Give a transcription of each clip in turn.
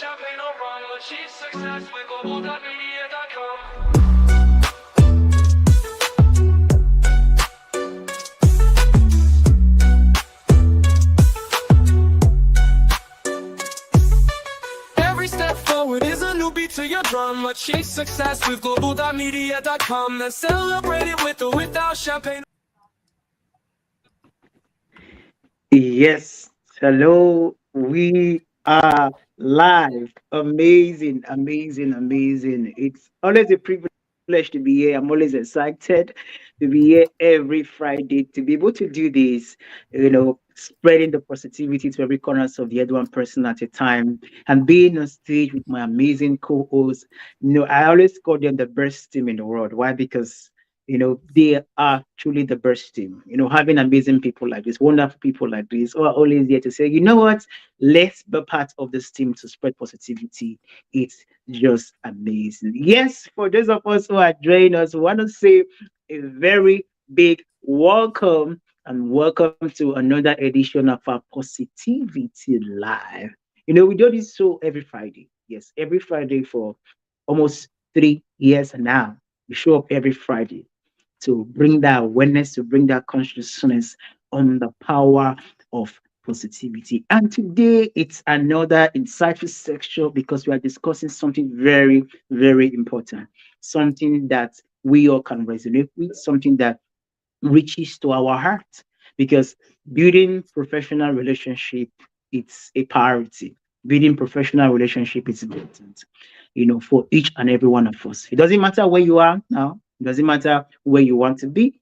champagne or rum, achieve success with global.media.com. Every step forward is a new beat to your drum. Achieve success with global.media.com. Then celebrate it with or without champagne. Yes, hello. We are live. Amazing, amazing, amazing. It's always a privilege to be here. I'm always excited to be here every Friday to be able to do this, spreading the positivity to every corners of the other one person at a time and being on stage with my amazing co-hosts. I always call them the best team in the world. Why? Because they are truly the best team. Having amazing people like this, wonderful people like this, who are always there to say, you know what, let's be part of this team to spread positivity. It's just amazing. Yes, for those of us who are joining us, we want to say a very big welcome and welcome to another edition of our Positivity Live. We do this show every Friday. Yes, every Friday for almost 3 years now. We show up every Friday to bring that awareness, to bring that consciousness on the power of positivity. And today it's another insightful section because we are discussing something very, very important, something that we all can resonate with, something that reaches to our heart. Because building professional relationship, it's a priority. Building professional relationship is important, for each and every one of us. It doesn't matter where you are now. It doesn't matter where you want to be.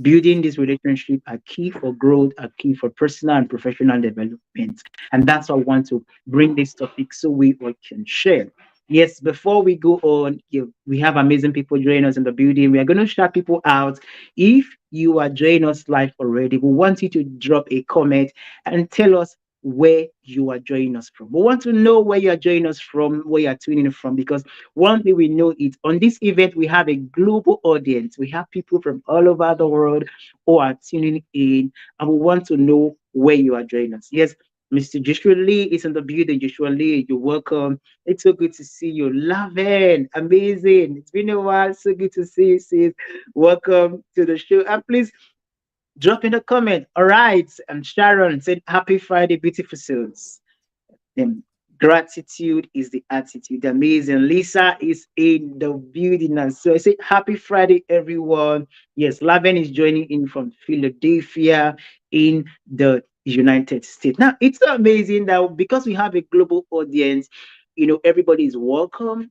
Building this relationship are key for growth, are key for personal and professional development. And that's why I want to bring this topic so we all can share. Yes, before we go on, we have amazing people joining us in the building. We are going to shout people out. If you are joining us live already, we want you to drop a comment and tell us where you are joining us from. We want to know where you are joining us from, where you are tuning in from, because one thing we know is on this event, we have a global audience. We have people from all over the world who are tuning in, and we want to know where you are joining us. Yes, Mr. Joshua Lee is in the building. Joshua Lee, you're welcome. It's so good to see you. Loving, amazing. It's been a while. So good to see you, sis. Welcome to the show. And please drop in a comment. All right. And Sharon said, Happy Friday, beautiful souls. Um, Gratitude is the attitude. Amazing. Lisa is in the building. And so I say, Happy Friday, everyone. Yes, Laven is joining in from Philadelphia in the United States. Now, it's amazing that because we have a global audience, everybody is welcome.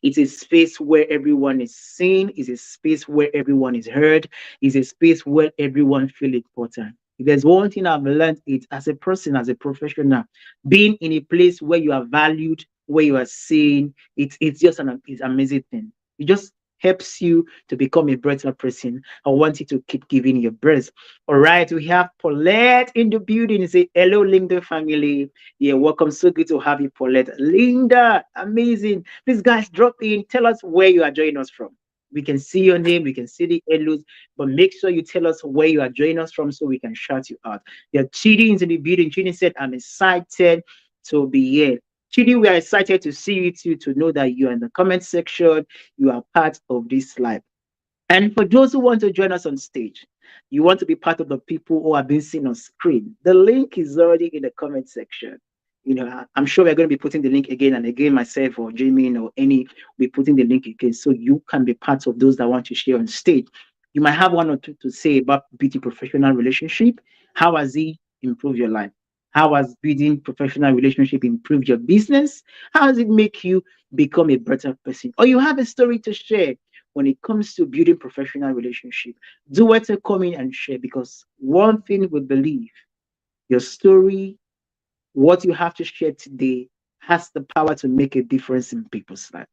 It's a space where everyone is seen. It's a space where everyone is heard. It's a space where everyone feels important. If there's one thing I've learned, it as a person, as a professional, being in a place where you are valued, where you are seen, it's just it's amazing thing. It just helps you to become a better person. I want you to keep giving your best. All right, we have Paulette in the building. Say hello, Linda family. Yeah, welcome. So good to have you, Paulette. Linda, amazing. Please, guys, drop in. Tell us where you are joining us from. We can see your name, we can see the hellos, but make sure you tell us where you are joining us from so we can shout you out. Yeah, Chidi is in the building. Chidi said, I'm excited to be here. Chidi, we are excited to see you too, to know that you are in the comment section. You are part of this live. And for those who want to join us on stage, you want to be part of the people who are being seen on screen, the link is already in the comment section. I'm sure we're going to be putting the link again and again, myself or Jamie or any, we're putting the link again so you can be part of those that want to share on stage. You might have one or two to say about building professional relationship. How has it improved your life? How has building professional relationship improved your business? How does it make you become a better person? Or you have a story to share when it comes to building professional relationship. Do what to come in and share because one thing we believe, your story, what you have to share today has the power to make a difference in people's life.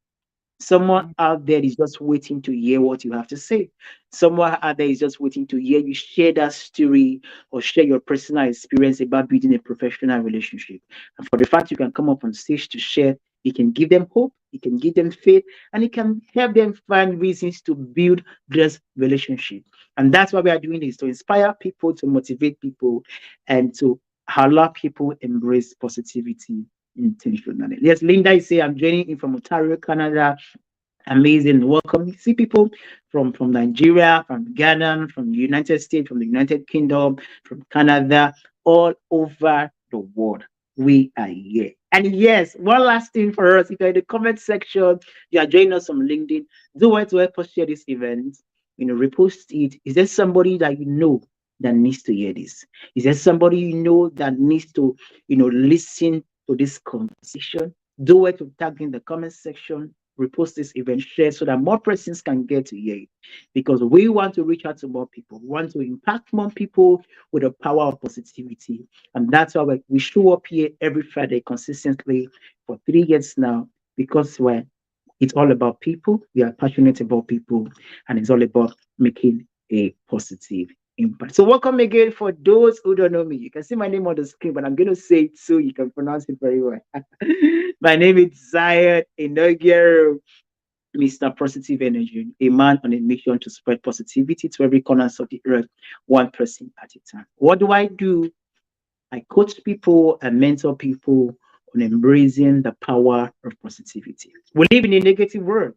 Someone out there is just waiting to hear what you have to say. Someone out there is just waiting to hear you share that story or share your personal experience about building a professional relationship. And for the fact you can come up on stage to share, it can give them hope, it can give them faith, and it can help them find reasons to build this relationship. And that's why we are doing this to inspire people, to motivate people, and to allow people embrace positivity intentionally. Yes, Linda is saying, I'm joining in from Ontario, Canada. Amazing. Welcome. See people from Nigeria, from Ghana, from the United States, from the United Kingdom, from Canada, all over the world. We are here. And yes, one last thing for us. If you're in the comment section, you are joining us on LinkedIn, do it to help us share this event. Repost it. Is there somebody that you know that needs to hear this? Is there somebody you know that needs to, listen to this conversation? Do it to tag in the comment section, repost this event, share so that more persons can get to hear it. Because we want to reach out to more people. We want to impact more people with the power of positivity. And that's why we show up here every Friday consistently for 3 years now, because it's all about people. We are passionate about people, and it's all about making a positive impact. So welcome again. For those who don't know me, you can see my name on the screen, but I'm going to say it so you can pronounce it very well. My name is Zion Inaugural, Mr. Positive Energy, a man on a mission to spread positivity to every corner of the earth, one person at a time. What do I do? I coach people and mentor people on embracing the power of positivity. We live in a negative world.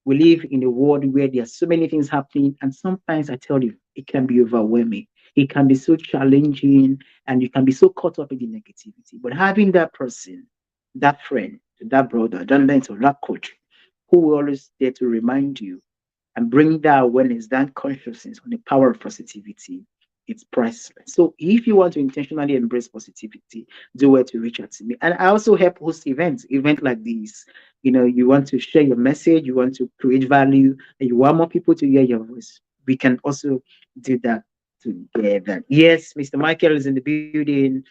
We live in a world where there are so many things happening, and sometimes I tell you, it can be overwhelming. It can be so challenging, and you can be so caught up in the negativity. But having that person, that friend, that brother, that mentor, that coach, who will always there to remind you and bring that awareness, that consciousness on the power of positivity, it's priceless. So if you want to intentionally embrace positivity, do where to reach out to me. And I also help host events like this. You want to share your message, you want to create value, and you want more people to hear your voice. We can also do that together. Yes, Mr. Michael is in the building.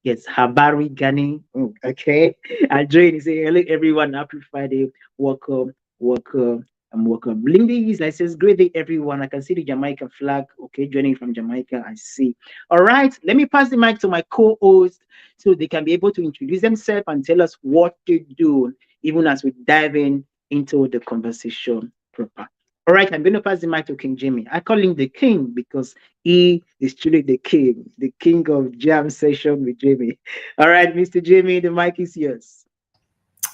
Yes, Habari Gani. Oh, okay. And Jane is saying, hello everyone, happy Friday. Welcome, welcome, and welcome. Lindy is like says, great day, everyone. I can see the Jamaican flag. Okay, joining from Jamaica. I see. All right, let me pass the mic to my co-host so they can be able to introduce themselves and tell us what to do, even as we dive into the conversation proper. All right, I'm going to pass the mic to King Jimmy. I call him the king because he is truly the king of jam session with Jimmy. All right, Mr. Jimmy, the mic is yours.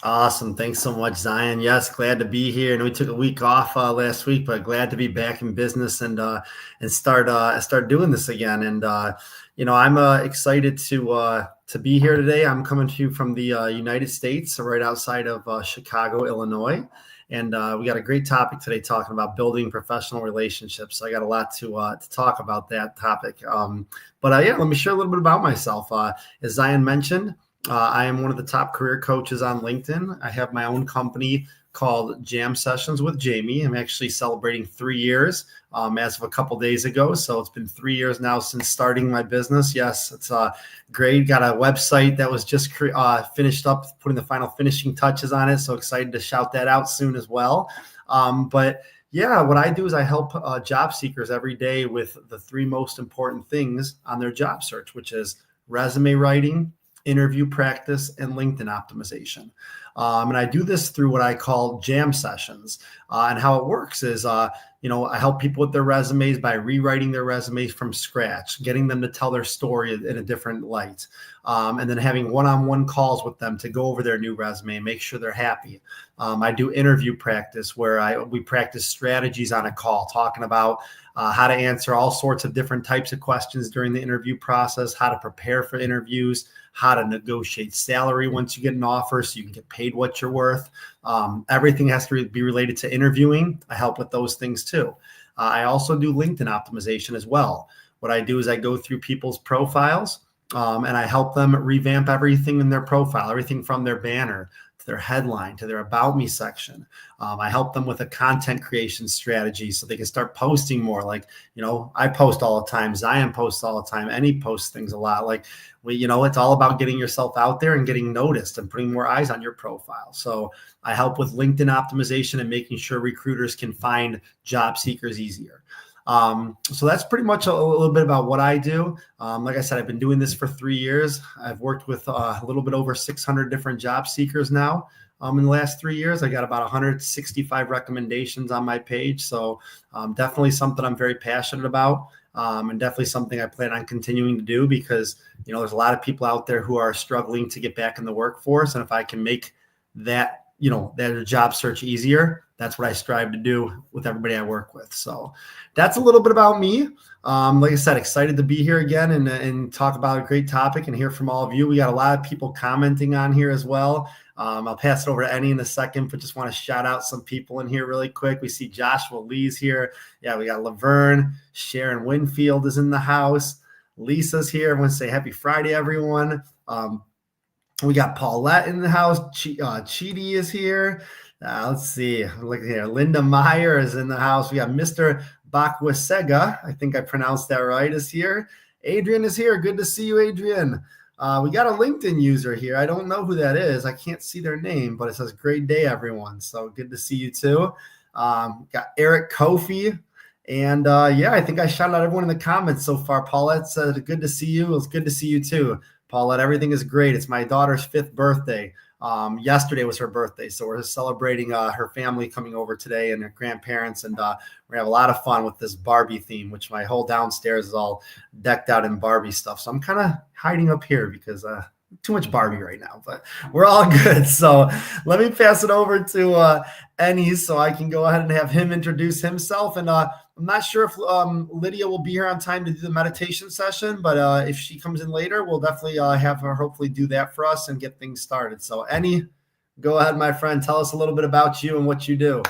Awesome. Thanks so much, Zion. Yes, glad to be here. And we took a week off last week, but glad to be back in business and start doing this again. And I'm excited to be here today. I'm coming to you from the United States, so right outside of Chicago, Illinois. And we got a great topic today talking about building professional relationships. So I got a lot to talk about that topic. Let me share a little bit about myself. As Zion mentioned, I am one of the top career coaches on LinkedIn. I have my own company called Jam Sessions with Jamie. I'm actually celebrating 3 years as of a couple days ago. So it's been 3 years now since starting my business. Yes, it's great. Got a website that was just finished up, putting the final finishing touches on it. So excited to shout that out soon as well. What I do is I help job seekers every day with the 3 most important things on their job search, which is resume writing, interview practice, and LinkedIn optimization. And I do this through what I call jam sessions. And how it works is, I help people with their resumes by rewriting their resumes from scratch, getting them to tell their story in a different light, and then having one-on-one calls with them to go over their new resume and make sure they're happy. I do interview practice where we practice strategies on a call, talking about how to answer all sorts of different types of questions during the interview process, how to prepare for interviews, how to negotiate salary once you get an offer so you can get paid what you're worth. Everything has to be related to interviewing. I help with those things too. I also do LinkedIn optimization as well. What I do is I go through people's profiles and I help them revamp everything in their profile, everything from their banner to their headline to their About Me section. I help them with a content creation strategy so they can start posting more. Like, I post all the time. Zion posts all the time. Any posts things a lot. Like, it's all about getting yourself out there and getting noticed and putting more eyes on your profile. So I help with LinkedIn optimization and making sure recruiters can find job seekers easier. So that's pretty much a little bit about what I do. Like I said, I've been doing this for 3 years. I've worked with a little bit over 600 different job seekers now. In the last 3 years, I got about 165 recommendations on my page. So definitely something I'm very passionate about. and definitely something I plan on continuing to do because, there's a lot of people out there who are struggling to get back in the workforce. And if I can make that, that job search easier, that's what I strive to do with everybody I work with. So that's a little bit about me. Like I said, excited to be here again and talk about a great topic and hear from all of you. We got a lot of people commenting on here as well. I'll pass it over to Annie in a second, but just want to shout out some people in here really quick. We see Joshua Lee's here. Yeah, we got Laverne. Sharon Winfield is in the house. Lisa's here. I want to say happy Friday, everyone. We got Paulette in the house. Chidi is here. Let's see. Look here. Linda Meyer is in the house. We got Mr. Bakwasega. I think I pronounced that right, is here. Adrian is here. Good to see you, Adrian. We got a LinkedIn user here. I don't know who that is. I can't see their name, but it says great day, everyone. So good to see you too. Got Eric Kofi. And I think I shouted out everyone in the comments so far. Paulette said, good to see you. It was good to see you too. Paulette, everything is great. It's my daughter's 5th birthday. Yesterday was her birthday. So we're celebrating her family coming over today and her grandparents. And we're going to have a lot of fun with this Barbie theme, which my whole downstairs is all decked out in Barbie stuff. So I'm kind of hiding up here because too much Barbie right now, but we're all good. So let me pass it over to Annie so I can go ahead and have him introduce himself. And I'm not sure if Lydia will be here on time to do the meditation session, but if she comes in later, we'll definitely have her hopefully do that for us and get things started. So Annie, go ahead, my friend. Tell us a little bit about you and what you do.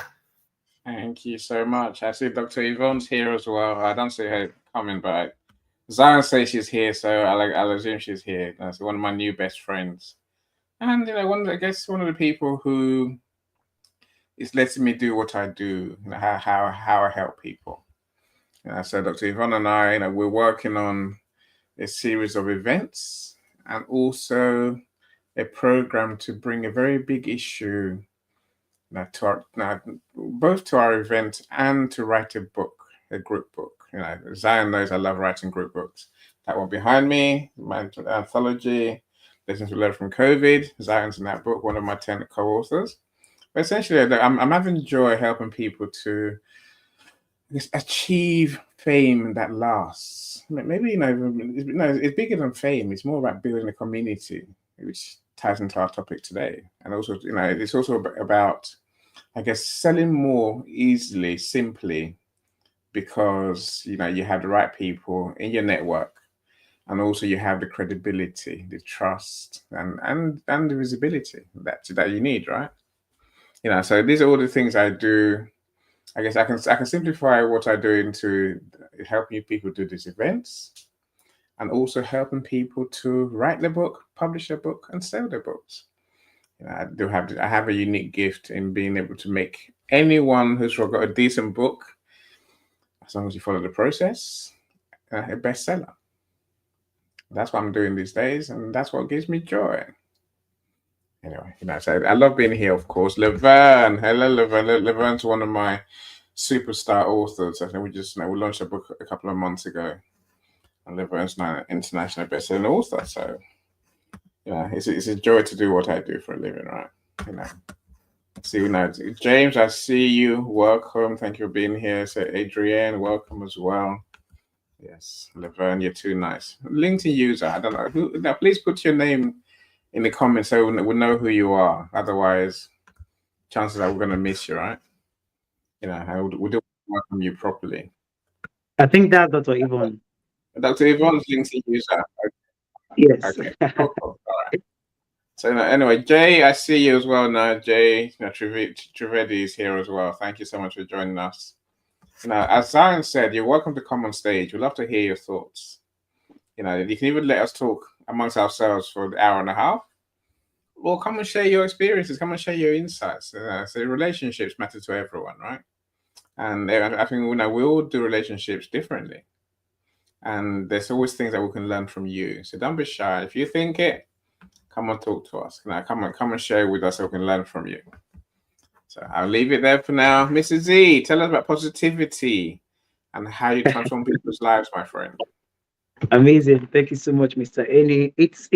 Thank you so much. I see Dr. Yvonne's here as well. I don't see her coming, but Zion says she's here, so I'll assume she's here. That's one of my new best friends. And, one of the people who is letting me do what I do, how I help people. So Dr. Yvonne and I, we're working on a series of events and also a program to bring a very big issue both to our event and to write a book, a group book. Zion knows I love writing group books. That one behind me, my anthology, Lessons we Learned from COVID. Zion's in that book, one of my 10 co-authors. But essentially, I'm having joy helping people to achieve fame that lasts. Maybe, it's bigger than fame. It's more about building a community, which ties into our topic today. And also, it's also about, selling more easily, simply, because you have the right people in your network, and also you have the credibility, the trust, and the visibility that you need, right? So these are all the things I do. I can simplify what I do into helping people do these events, and also helping people to write their book, publish their book, and sell their books. I have a unique gift in being able to make anyone who's got a decent book, as long as you follow the process, a bestseller. That's what I'm doing these days, and that's what gives me joy. Anyway, so I love being here, of course. Laverne, hello, Laverne. Laverne's one of my superstar authors. I think we launched a book a couple of months ago, and Laverne's now an international bestselling author. So, it's a joy to do what I do for a living, right? See you now, James. I see you. Welcome. Thank you for being here. So, Adrienne, welcome as well. Yes, Laverne, you're too nice. LinkedIn user. I don't know who. Now, please put your name in the comments so we'll know who you are. Otherwise, chances are we're going to miss you, right? We do welcome you properly. I think that's Dr. Yvonne. Dr. Yvonne's LinkedIn user. Yes. Okay. Cool. All right. So anyway, Jay, I see you as well now. Jay, Trivedi is here as well. Thank you so much for joining us. As Zion said, you're welcome to come on stage. We'd love to hear your thoughts. You can even let us talk amongst ourselves for an hour and a half. Or come and share your experiences. Come and share your insights. So relationships matter to everyone, right? And I think we all do relationships differently. And there's always things that we can learn from you. So don't be shy. If you think it, come and talk to us. Come and share with us so we can learn from you. So I'll leave it there for now. Mrs. Z, tell us about positivity and how you transform people's lives, my friend. Amazing. Thank you so much, Mr. Eni. It's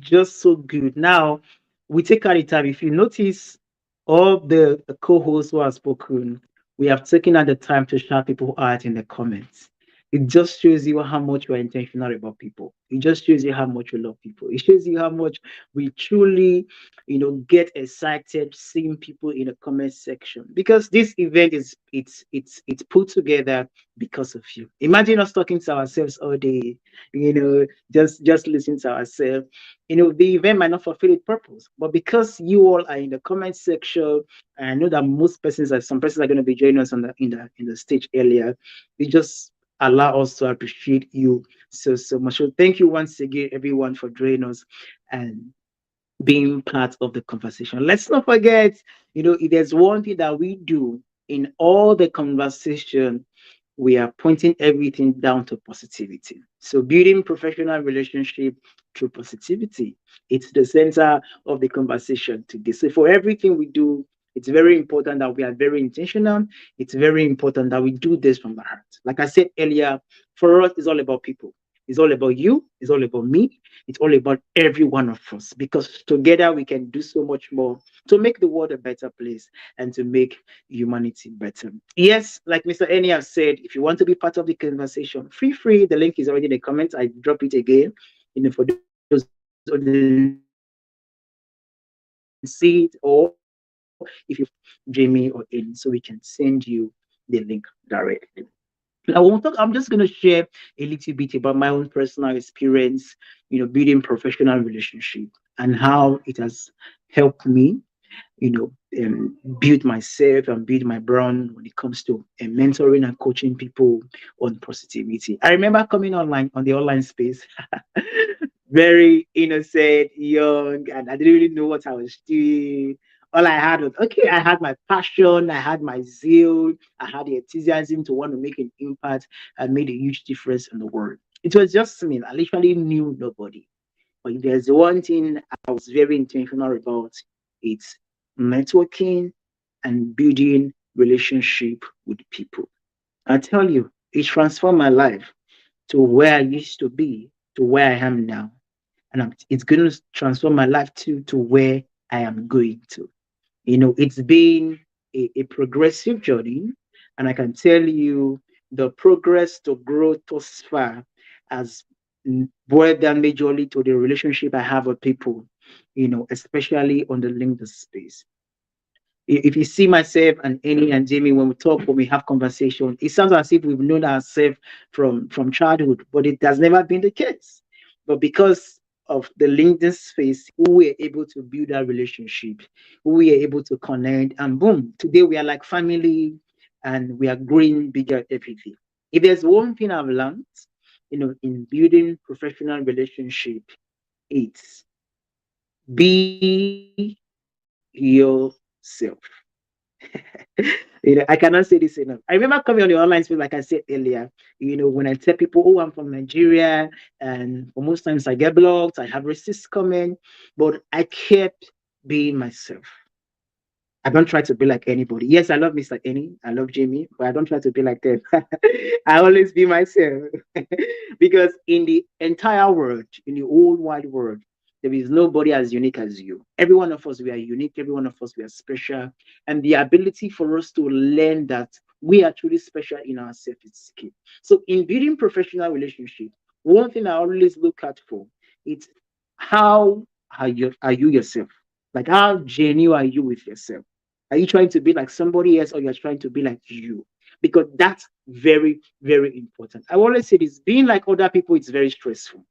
just so good. Now, we take out the time. If you notice, all the co-hosts who have spoken, we have taken out the time to shout people out in the comments. It just shows you how much we're intentional about people. It just shows you how much we love people. It shows you how much we truly, get excited seeing people in the comment section. Because this event is it's put together because of you. Imagine us talking to ourselves all day, just listening to ourselves. The event might not fulfill its purpose, but because you all are in the comment section, and I know that some persons are going to be joining us on the in the stage earlier. We just allow us to appreciate you so much. So thank you once again, everyone, for joining us and being part of the conversation. Let's not forget, if there's one thing that we do in all the conversation, we are pointing everything down to positivity. So building professional relationship through positivity, it's the center of the conversation today. So for everything we do, it's very important that we are very intentional. It's very important that we do this from the heart. Like I said earlier, for us, it's all about people. It's all about you. It's all about me. It's all about every one of us, because together we can do so much more to make the world a better place and to make humanity better. Yes, like Mr. Eni has said, if you want to be part of the conversation, feel free. The link is already in the comments. I drop it again. For those who didn't see it, or if you Jamie or Eni, so we can send you the link directly. I won't talk. I'm just going to share a little bit about my own personal experience, building professional relationship and how it has helped me, build myself and build my brand when it comes to mentoring and coaching people on positivity. I remember coming online on the online space, very innocent, young, and I didn't really know what I was doing. All I had was, okay, I had my passion, I had my zeal, I had the enthusiasm to want to make an impact and made a huge difference in the world. It was just me. I literally knew nobody. But if there's one thing I was very intentional about, it's networking and building relationship with people. I tell you, it transformed my life to where I used to be, to where I am now. And it's going to transform my life to where I am going to. It's been a progressive journey, and I can tell you the progress to grow thus far has boiled down majorly to the relationship I have with people, especially on the LinkedIn space. If you see myself and Eni and Jamie, when we talk, when we have conversation, it sounds as if we've known ourselves from childhood, but it has never been the case. But because of the LinkedIn space, we were able to build that relationship, we were able to connect, and boom, today we are like family, and we are growing bigger every day. If there's one thing I've learned, in building professional relationship, it's be yourself. I cannot say this enough. I remember coming on the online space, like I said earlier, when I tell people, oh, I'm from Nigeria, and for most times I get blocked, I have racist comment, but I kept being myself. I don't try to be like anybody. Yes, I love Mr. Eni, I love Jamie, but I don't try to be like them. I always be myself. Because in the entire world, in the whole wide world, there is nobody as unique as you. Every one of us, we are unique. Every one of us, we are special. And the ability for us to learn that we are truly special in ourselves is key. So in building professional relationship, one thing I always look at for, it's how are you yourself? Like, how genuine are you with yourself? Are you trying to be like somebody else, or you're trying to be like you? Because that's very, very important. I always say this: being like other people, it's very stressful.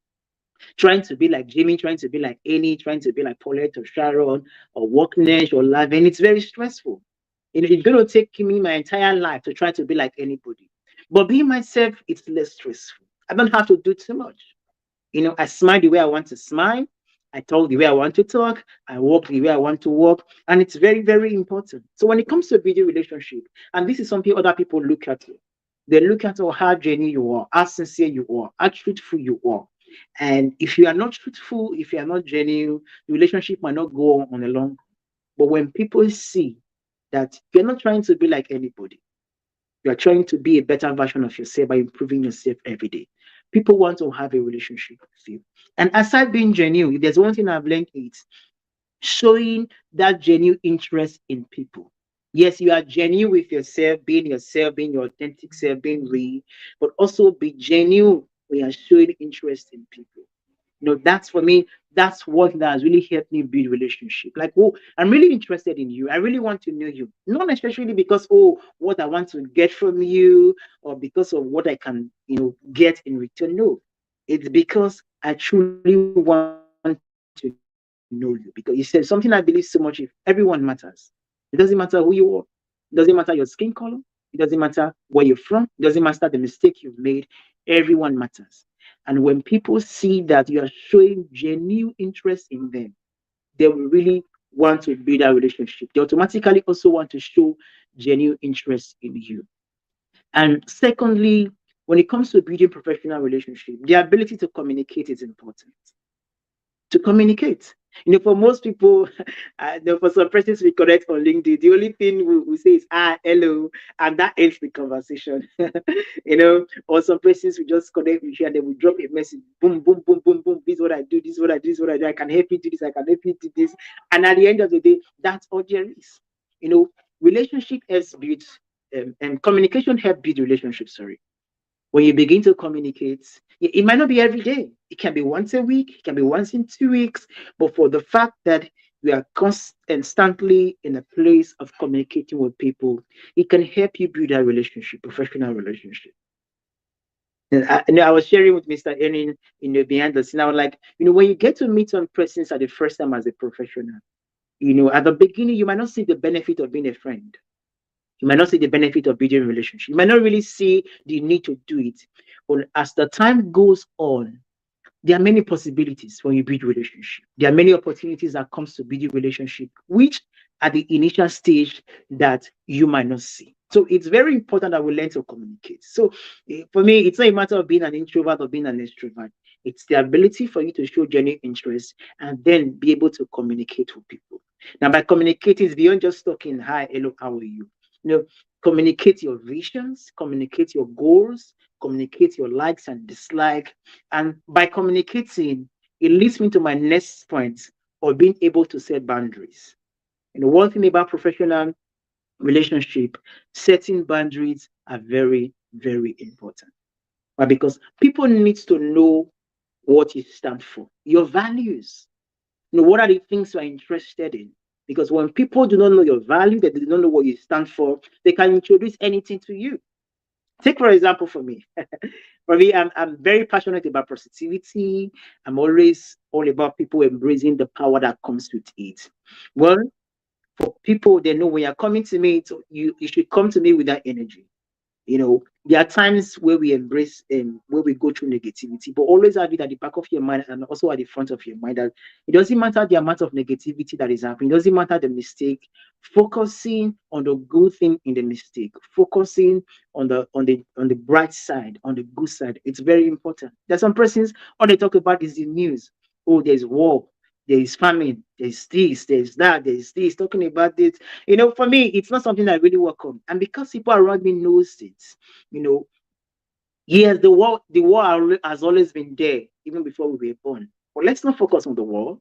Trying to be like Jimmy, trying to be like Eni, trying to be like Paulette or Sharon or Walknesh or Lavin, it's very stressful. It's going to take me my entire life to try to be like anybody. But being myself, it's less stressful. I don't have to do too much. I smile the way I want to smile. I talk the way I want to talk. I walk the way I want to walk. And it's very, very important. So when it comes to a video relationship, and this is something other people look at, they look at how genuine you are, how sincere you are, how truthful you are. And if you are not truthful, if you are not genuine, the relationship might not go on a long. But when people see that you're not trying to be like anybody, you are trying to be a better version of yourself by improving yourself every day, people want to have a relationship with you. And aside being genuine, if there's one thing I've learned, it's showing that genuine interest in people. Yes, you are genuine with yourself, being your authentic self, being real, but also be genuine when you're showing interest in people. That's for me, that's what that has really helped me build relationship. Like, oh, I'm really interested in you. I really want to know you. Not necessarily because, oh, what I want to get from you or because of what I can, get in return. No, it's because I truly want to know you. Because you said something I believe so much. If everyone matters, it doesn't matter who you are. It doesn't matter your skin color. It doesn't matter where you're from. It doesn't matter the mistake you've made. Everyone matters. And when people see that you are showing genuine interest in them, they will really want to build a relationship. They automatically also want to show genuine interest in you. And secondly, when it comes to building professional relationship, the ability to communicate is important. To communicate. For most people, for some persons we connect on LinkedIn, the only thing we say is hello, and that ends the conversation. Or some persons we just connect with you and then we drop a message, boom, boom, boom, boom, boom. This is what I do, this is what I do, this is what I do. I can help you do this, I can help you do this. And at the end of the day, that's all there is. Relationship helps build and communication help build relationships, sorry. When you begin to communicate, it might not be every day. It can be once a week, it can be once in 2 weeks. But for the fact that we are constantly in a place of communicating with people, it can help you build a relationship, professional relationship. And I was sharing with Mr. Erin, behind the scene. I was like, when you get to meet some persons at the first time as a professional, at the beginning, you might not see the benefit of being a friend. You might not see the benefit of building a relationship. You might not really see the need to do it. But as the time goes on, there are many possibilities when you build relationship. There are many opportunities that comes to building relationship, which at the initial stage that you might not see. So it's very important that we learn to communicate. So for me, it's not a matter of being an introvert or being an extrovert. It's the ability for you to show genuine interest and then be able to communicate with people. Now, by communicating, it's beyond just talking, hi, hello, how are you? Communicate your visions, communicate your goals, communicate your likes and dislikes. And by communicating, it leads me to my next point of being able to set boundaries. One thing about professional relationship, setting boundaries are very, very important. But because people need to know what you stand for, your values. What are the things you are interested in? Because when people do not know your value, they do not know what you stand for, they can introduce anything to you. Take, for example, for me. For me, I'm very passionate about positivity. I'm always all about people embracing the power that comes with it. Well, for people, they know when you're coming to me, you should come to me with that energy. There are times where we embrace where we go through negativity, but always have it at the back of your mind and also at the front of your mind that it doesn't matter the amount of negativity that is happening, it doesn't matter the mistake, focusing on the good thing in the mistake, focusing on the bright side, on the good side. It's very important. There's some persons, all they talk about is the news. Oh, there's war, there is famine, there's this, there's that, there's this, talking about this. For me, it's not something I really work on. And because people around me knows it, yes, the war has always been there, even before we were born. But let's not focus on the war.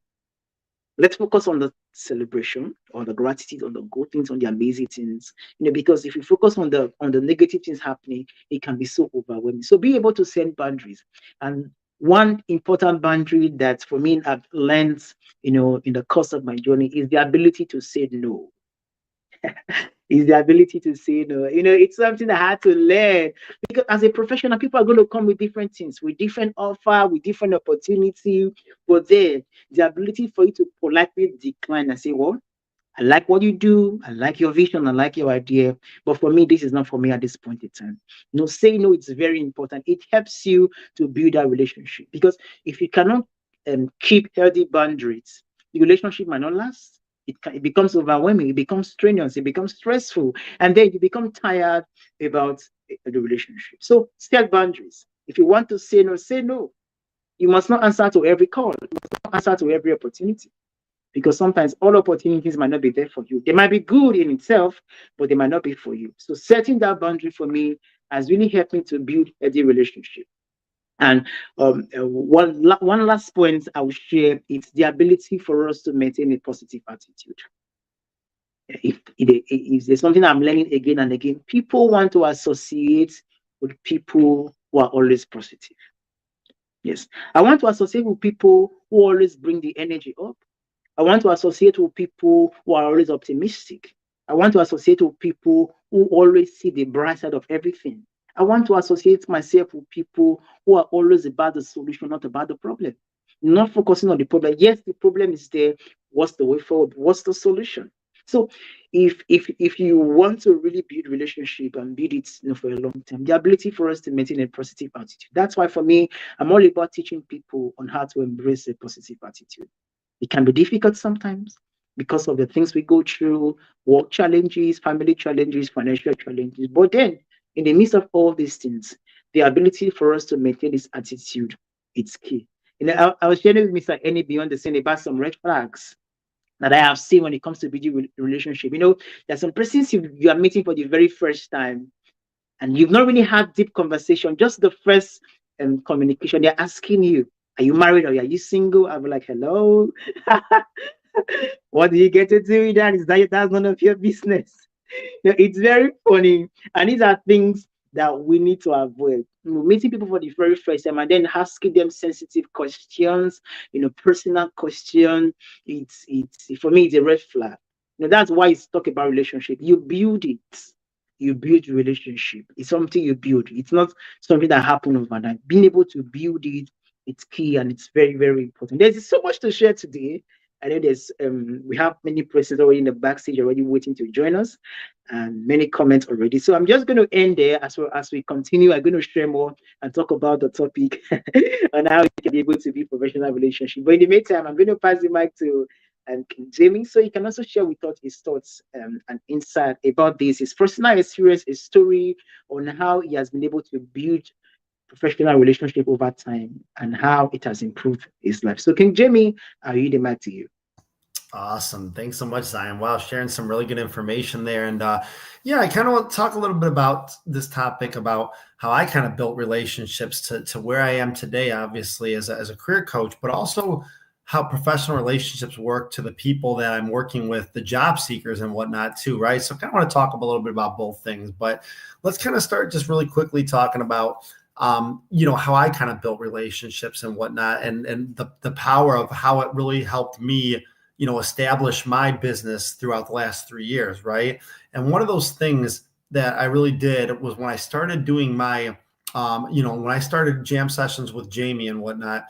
Let's focus on the celebration, on the gratitude, on the good things, on the amazing things. Because if you focus on the negative things happening, it can be so overwhelming. So be able to set boundaries. And one important boundary that for me I've learned, in the course of my journey is the ability to say no. Is the ability to say no. It's something I had to learn because as a professional, people are going to come with different things, with different offer, with different opportunity. But then the ability for you to politely decline and say, well, I like what you do, I like your vision, I like your idea, but for me, this is not for me at this point in time. Say no, it's very important. It helps you to build that relationship because if you cannot keep healthy boundaries, the relationship might not last. It becomes overwhelming, it becomes strenuous, it becomes stressful, and then you become tired about the relationship. So set boundaries. If you want to say no, say no. You must not answer to every call, you must not answer to every opportunity. Because sometimes all opportunities might not be there for you. They might be good in itself, but they might not be for you. So setting that boundary for me has really helped me to build a healthy relationship. And one last point I will share is the ability for us to maintain a positive attitude. If there's something I'm learning again and again, people want to associate with people who are always positive. Yes, I want to associate with people who always bring the energy up. I want to associate with people who are always optimistic. I want to associate with people who always see the bright side of everything. I want to associate myself with people who are always about the solution, not about the problem. Not focusing on the problem. Yes, the problem is there. What's the way forward? What's the solution? So if you want to really build relationship and build it, for a long time, the ability for us to maintain a positive attitude. That's why for me, I'm all about teaching people on how to embrace a positive attitude. It can be difficult sometimes because of the things we go through, work challenges, family challenges, financial challenges. But then, in the midst of all these things, the ability for us to maintain this attitude, it's key. I was sharing with Mr. Any beyond the scene about some red flags that I have seen when it comes to building relationship. There's some persons you are meeting for the very first time, and you've not really had deep conversation. Just the first communication, they're asking you, "Are you married or are you single?" I'm like, "Hello." What do you get to do with that? That's none of your business. It's very funny, and these are things that we need to avoid. Meeting people for the very first time and then asking them sensitive questions, personal questions. It's for me, it's a red flag. That's why it's talk about relationship. You build it. You build relationship. It's something you build. It's not something that happened overnight. Being able to build it, it's key and it's very, very important. There's so much to share today. I know we have many persons already in the backstage already waiting to join us, and many comments already. So I'm just going to end there. As we continue, I'm going to share more and talk about the topic and how you can be able to be professional relationship. But in the meantime, I'm going to pass the mic to King Jamie, so he can also share with us his thoughts and insight about this, his personal experience, his story on how he has been able to build professional relationship over time and how it has improved his life. So King Jamie, I'll yield the mic to you. Awesome. Thanks so much, Zion. Wow, sharing some really good information there. And I kind of want to talk a little bit about this topic, about how I kind of built relationships to where I am today, obviously, as a career coach, but also how professional relationships work to the people that I'm working with, the job seekers and whatnot too, right? So I kind of want to talk a little bit about both things, but let's kind of start just really quickly talking about how I kind of built relationships and whatnot, and the power of how it really helped me, establish my business throughout the last 3 years. Right. And one of those things that I really did was when I started doing my, when I started jam sessions with Jamie and whatnot,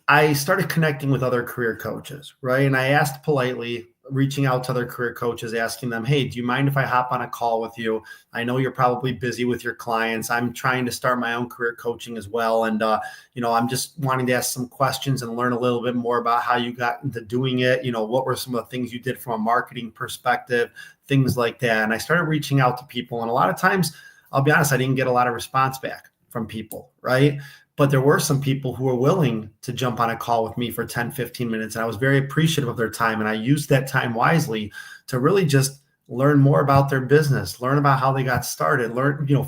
I started connecting with other career coaches. Right. And I asked politely, reaching out to other career coaches, asking them, "Hey, do you mind if I hop on a call with you? I know you're probably busy with your clients. I'm trying to start my own career coaching as well. And, I'm just wanting to ask some questions and learn a little bit more about how you got into doing it. What were some of the things you did from a marketing perspective, things like that." And I started reaching out to people. And a lot of times, I'll be honest, I didn't get a lot of response back from people. Right. But there were some people who were willing to jump on a call with me for 10, 15 minutes. And I was very appreciative of their time. And I used that time wisely to really just learn more about their business, learn about how they got started,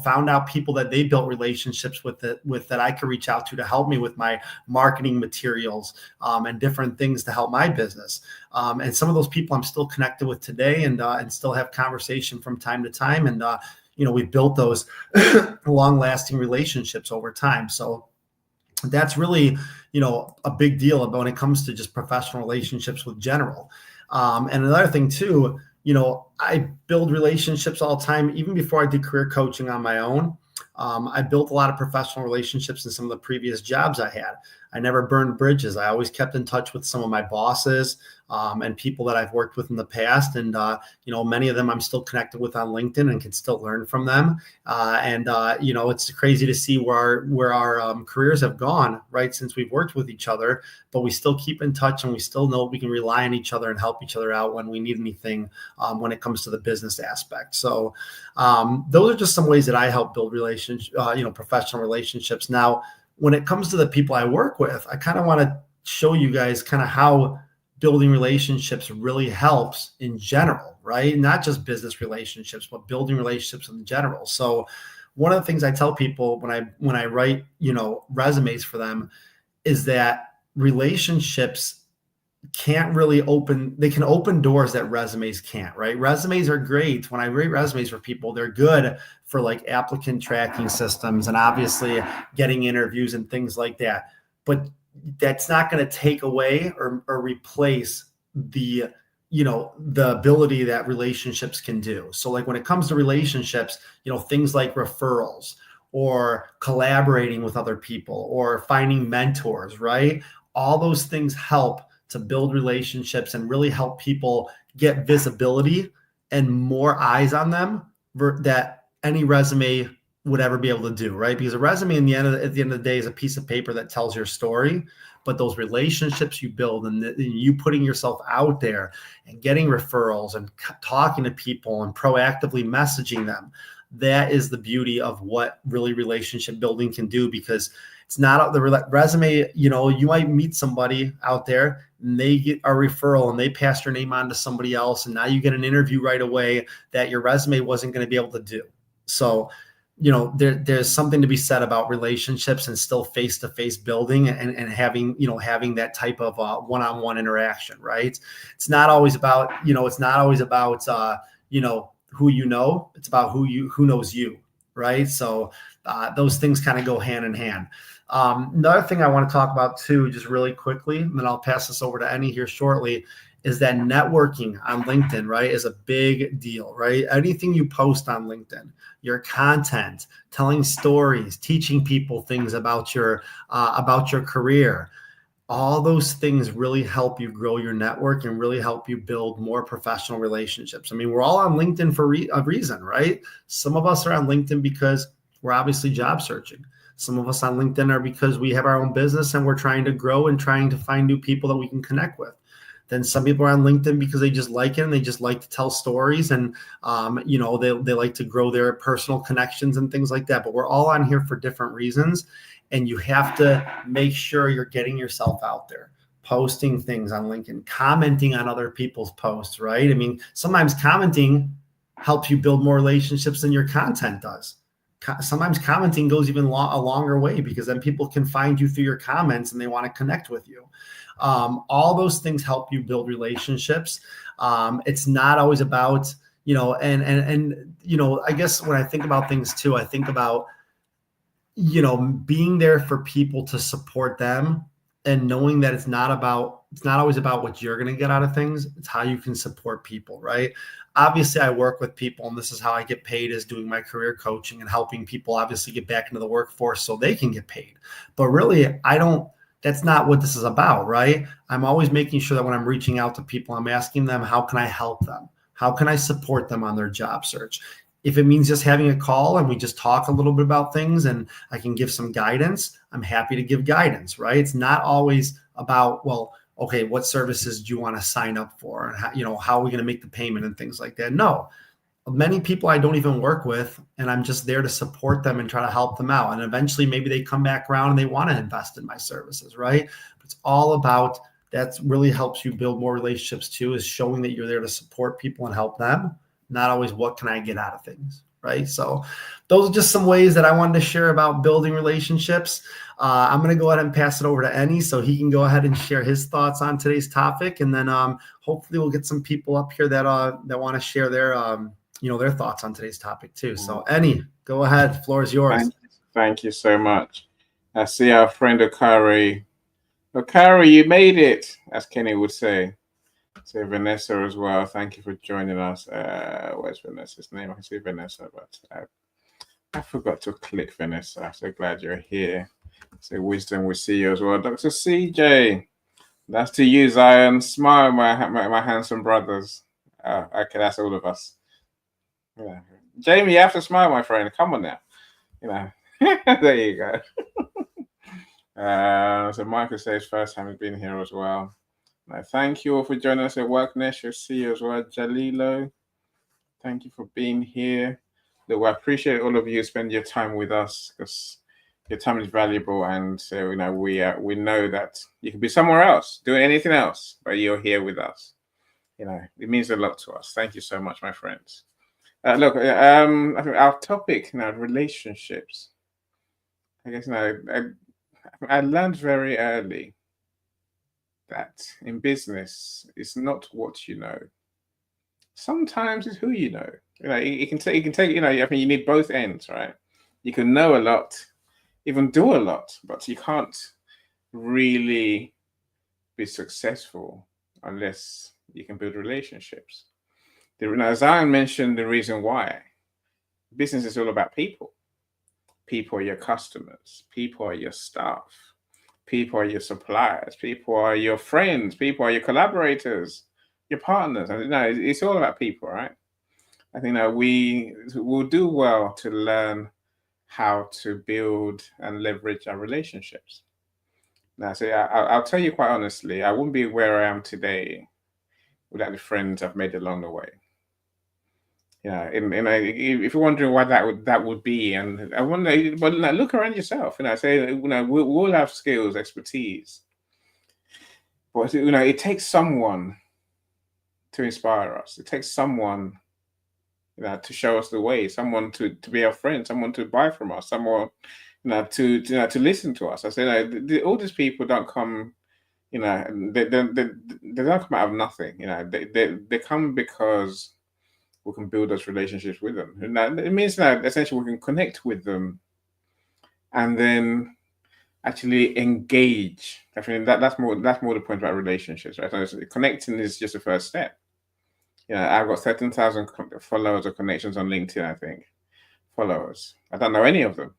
found out people that they built relationships with that I could reach out to help me with my marketing materials and different things to help my business. And some of those people I'm still connected with today and still have conversation from time to time. And, we've built those long lasting relationships over time. So that's really, a big deal when it comes to just professional relationships with general. And another thing too, I build relationships all the time. Even before I did career coaching on my own, I built a lot of professional relationships in some of the previous jobs I had. I never burned bridges. I always kept in touch with some of my bosses and people that I've worked with in the past. And, many of them I'm still connected with on LinkedIn and can still learn from them. It's crazy to see where our careers have gone, right, since we've worked with each other, but we still keep in touch and we still know we can rely on each other and help each other out when we need anything when it comes to the business aspect. So those are just some ways that I help build professional relationships. Now, when it comes to the people I work with, I kind of want to show you guys kind of how building relationships really helps in general, right? Not just business relationships, but building relationships in general. So one of the things I tell people when I write, resumes for them is that relationships can't really they can open doors that resumes can't, right? Resumes are great. When I rate resumes for people, they're good for like applicant tracking systems and obviously getting interviews and things like that. But that's not going to take away or replace the, the ability that relationships can do. So like when it comes to relationships, things like referrals or collaborating with other people or finding mentors, right? All those things help to build relationships and really help people get visibility and more eyes on them that any resume would ever be able to do, right? Because a resume at the end of the day is a piece of paper that tells your story, but those relationships you build and you putting yourself out there and getting referrals and talking to people and proactively messaging them, that is the beauty of what really relationship building can do. Because it's not the resume, you might meet somebody out there and they get a referral and they pass your name on to somebody else. And now you get an interview right away that your resume wasn't going to be able to do. So, there's something to be said about relationships and still face-to-face building and having, having that type of one-on-one interaction, right? It's not always about, who it's about who knows you, right? So those things kind of go hand in hand. Another thing I want to talk about too, just really quickly, and then I'll pass this over to Annie here shortly, is that networking on LinkedIn, right, is a big deal, right? Anything you post on LinkedIn, your content, telling stories, teaching people things about your career, all those things really help you grow your network and really help you build more professional relationships. I mean, we're all on LinkedIn for a reason, right? Some of us are on LinkedIn because we're obviously job searching. Some of us on LinkedIn are because we have our own business and we're trying to grow and trying to find new people that we can connect with. Then some people are on LinkedIn because they just like it and they just like to tell stories and, they like to grow their personal connections and things like that. But we're all on here for different reasons. And you have to make sure you're getting yourself out there, posting things on LinkedIn, commenting on other people's posts, right? I mean, sometimes commenting helps you build more relationships than your content does. Sometimes commenting goes even a longer way because then people can find you through your comments and they want to connect with you. All those things help you build relationships. It's not always about, I guess when I think about things too, I think about, being there for people to support them and knowing that it's not always about what you're going to get out of things. It's how you can support people, right? Obviously I work with people and this is how I get paid, is doing my career coaching and helping people obviously get back into the workforce so they can get paid. But really, that's not what this is about, right? I'm always making sure that when I'm reaching out to people, I'm asking them, how can I help them? How can I support them on their job search? If it means just having a call and we just talk a little bit about things and I can give some guidance, I'm happy to give guidance, right? It's not always about, well, okay, what services do you want to sign up for? And how are we going to make the payment and things like that? No, many people I don't even work with, and I'm just there to support them and try to help them out. And eventually maybe they come back around and they want to invest in my services, right? But it's all about, that really helps you build more relationships too, is showing that you're there to support people and help them. Not always what can I get out of things, right? So those are just some ways that I wanted to share about building relationships. I'm going to go ahead and pass it over to Annie so he can go ahead and share his thoughts on today's topic. And then hopefully we'll get some people up here that want to share their thoughts on today's topic too. So Annie, go ahead. Floor is yours. Thank you so much. I see our friend Okari. Okari, you made it, as Kenny would say. Say Vanessa as well. Thank you for joining us. Where's Vanessa's name? I can see Vanessa, but I forgot to click Vanessa. So glad you're here. Say wisdom, we see you as well. Dr. CJ, that's to you, Zion. Smile, my handsome brothers. Okay, that's all of us. Yeah. Jamie, you have to smile, my friend. Come on now. There you go. So Michael says first time he's been here as well. Thank you all for joining us at Worknest. You'll see you as well. Jalilo, thank you for being here. Look, I appreciate all of you spending your time with us because your time is valuable. And so, we know that you could be somewhere else, doing anything else, but you're here with us. It means a lot to us. Thank you so much, my friends. Look, I think our topic now, relationships. I guess I learned very early that in business, it's not what you know. Sometimes it's who you know. You can take, you mean, you need both ends, right? You can know a lot, even do a lot, but you can't really be successful unless you can build relationships. As Zion mentioned, the reason why business is all about people. People are your customers. People are your staff. People are your suppliers. People are your friends. People are your collaborators, your partners. It's all about people, right? I think that we will do well to learn how to build and leverage our relationships. Now, so I'll tell you quite honestly, I wouldn't be where I am today without the friends I've made along the way. Yeah, if you're wondering why that would be, and I wonder, but look around yourself. Say, we all have skills, expertise, but it takes someone to inspire us. It takes someone, to show us the way, someone to be our friend, someone to buy from us, someone, to listen to us. I say, all these people don't come, they don't come out of nothing. They come because we can build those relationships with them. And it means that essentially we can connect with them and then actually engage. I think that's more the point about relationships, right? So connecting is just the first step. I've got 13,000 followers or connections on LinkedIn, I think. Followers. I don't know any of them.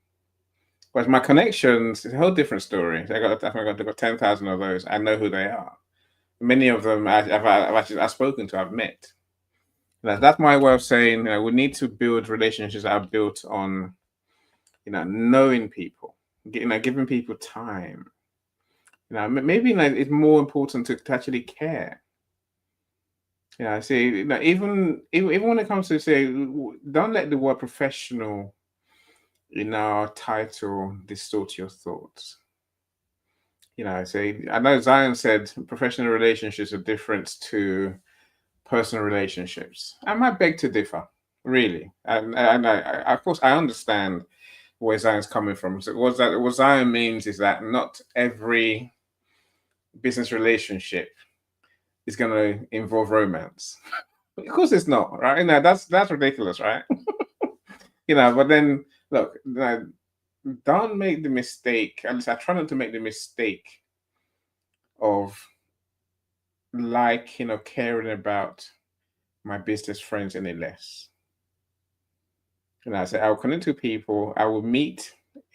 But my connections is a whole different story. I've got 10,000 of those. I know who they are. Many of them I've spoken to, I've met. That's my way of saying, we need to build relationships that are built on, knowing people, giving people time. Maybe it's more important to actually care. See, even when it comes to say, don't let the word professional in our title distort your thoughts. I know Zion said professional relationships are different to personal relationships. I might beg to differ, really. And of course, I understand where Zion's coming from. So what Zion means is that not every business relationship is going to involve romance. Of course, it's not, right? That's ridiculous, right? But then look, don't make the mistake. At least I try not to make the mistake of caring about my business friends any less. I say I will connect to people. I will meet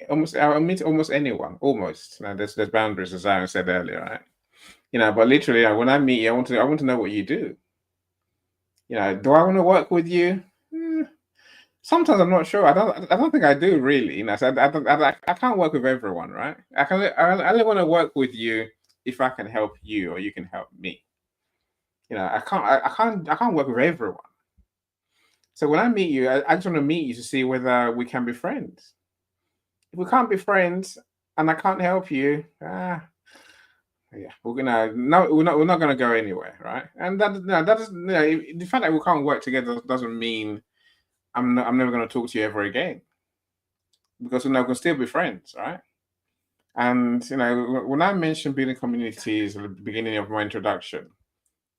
almost anyone. Almost. There's boundaries, as Zion said earlier, right? But literally, when I meet you, I want to know what you do. Do I want to work with you? Sometimes I'm not sure. I don't think I do really. So I can't work with everyone, right? I only want to work with you if I can help you or you can help me. I can't work with everyone. So when I meet you, I just want to meet you to see whether we can be friends. If we can't be friends and I can't help you, we're not gonna go anywhere, right? And that doesn't, the fact that we can't work together doesn't mean I'm never gonna talk to you ever again, because we can still be friends, right? And when I mentioned building communities at the beginning of my introduction,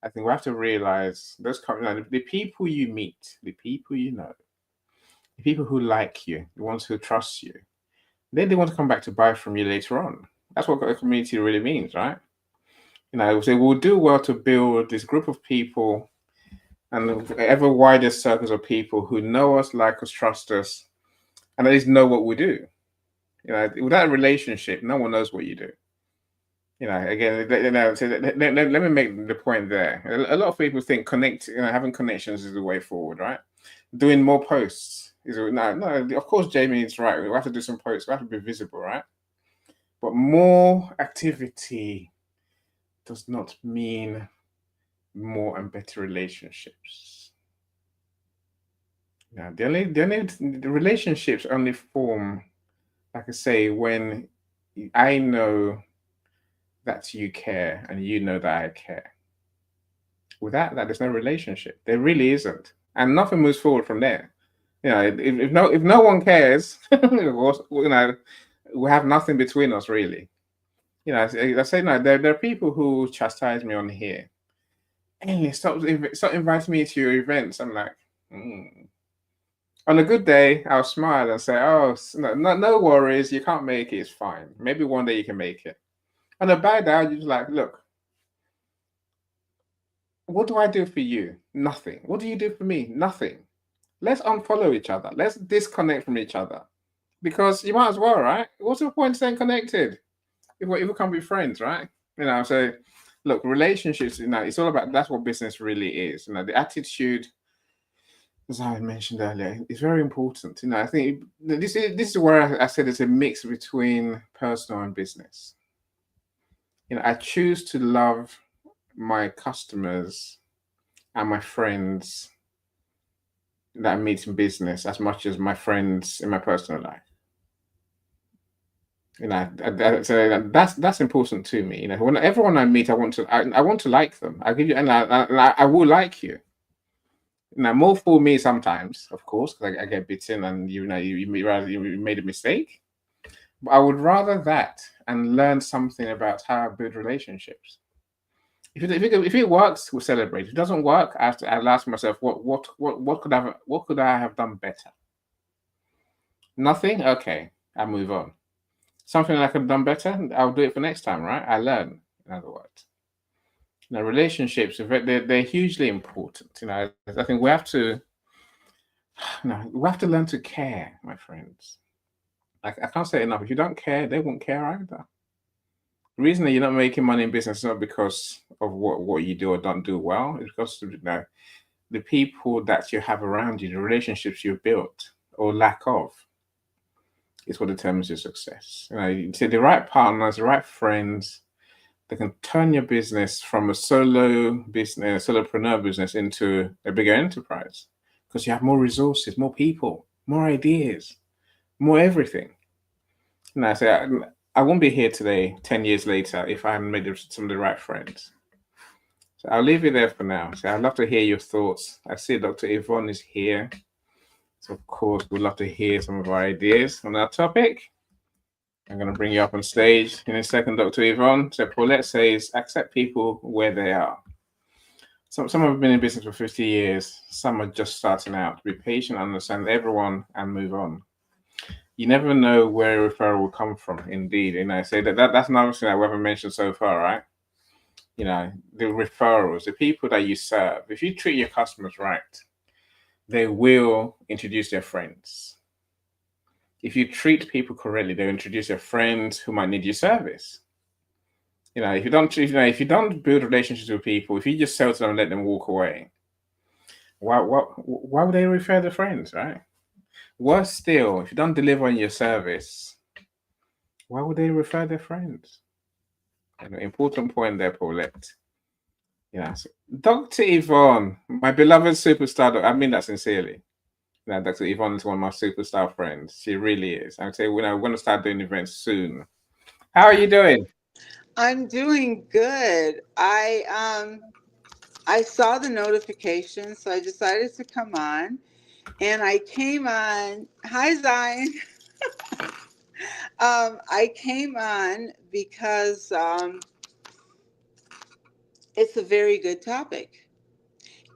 I think we have to realize the people you meet, the people the people who like you, the ones who trust you, then they want to come back to buy from you later on. That's what a community really means, right? So we'll do well to build this group of people and ever wider circles of people who know us, like us, trust us, and at least know what we do. Without a relationship, no one knows what you do. Again, so let me make the point there. A lot of people think having connections is the way forward, right? Doing more posts is no. Of course, Jamie is right. We have to do some posts. We have to be visible, right? But more activity does not mean more and better relationships. The relationships only form, like I say, when I know that you care and you know that I care. Without that, there's no relationship. There really isn't, and nothing moves forward from there. If no one cares, we have nothing between us really. You know, I say no. There are people who chastise me on here. Hey, stop inviting me to your events. I'm like, on a good day, I'll smile and say, "Oh, no worries. You can't make it. It's fine. Maybe one day you can make it." On a bad day, you're just like, "Look, what do I do for you? Nothing. What do you do for me? Nothing. Let's unfollow each other. Let's disconnect from each other because you might as well, right? What's the point of staying connected if we can't be friends, right? You know, so look, relationships. You know, it's all about that's what business really is. You know, the attitude, as I mentioned earlier, is very important. You know, I think this is where I said it's a mix between personal and business. You know, I choose to love my customers and my friends that I meet in business as much as my friends in my personal life. You know, so that's important to me. You know, when everyone I meet, I want to like them. I give you, and I will like you. Now, more for me sometimes, of course, because I get bitten, and you made a mistake. But I would rather that and learn something about how I build relationships. If it works, we'll celebrate. If it doesn't work, I'll ask myself, what could I have done better? Nothing? Okay, I'll move on. Something I could have done better, I'll do it for next time, right? I learn, in other words. You know, relationships, they're hugely important. You know, I think we have to learn to care, my friends. I can't say it enough. If you don't care, they won't care either. The reason that you're not making money in business is not because of what you do or don't do well. It's because of, you know, the people that you have around you, the relationships you've built or lack of, is what determines your success. You know, you see the right partners, the right friends that can turn your business from a solopreneur business into a bigger enterprise because you have more resources, more people, more ideas, more everything. You know, so I won't be here today, 10 years later, if I haven't made some of the right friends. So I'll leave you there for now. So I'd love to hear your thoughts. I see Dr. Yvonne is here. So of course, we'd love to hear some of our ideas on that topic. I'm going to bring you up on stage in a second, Dr. Yvonne. So Paulette says, accept people where they are. Some have been in business for 50 years. Some are just starting out. Be patient, understand everyone, and move on. You never know where a referral will come from. Indeed, you know, so that's another thing that we haven't mentioned so far, right? You know, the referrals, the people that you serve. If you treat your customers right, they will introduce their friends. If you treat people correctly, they'll introduce their friends who might need your service. You know, if you don't build relationships with people, if you just sell to them and let them walk away, why would they refer their friends, right? Worse still, if you don't deliver on your service, why would they refer their friends? An important point there, Paulette. Yeah, so Dr. Yvonne, my beloved superstar, I mean that sincerely. You know, Dr. Yvonne is one of my superstar friends. She really is. I would say we're going to start doing events soon. How are you doing? I'm doing good. I saw the notification, so I decided to come on. And I came on. Hi, Zion. I came on because it's a very good topic.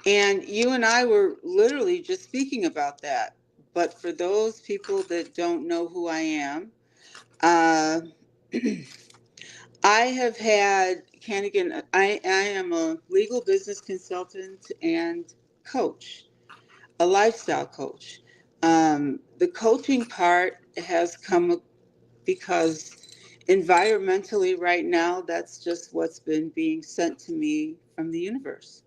And you and I were literally just speaking about that. But for those people that don't know who I am, I have had Cannigan. I am a legal business consultant and coach, a lifestyle coach. The coaching part has come because environmentally right now, that's just what's been being sent to me from the universe.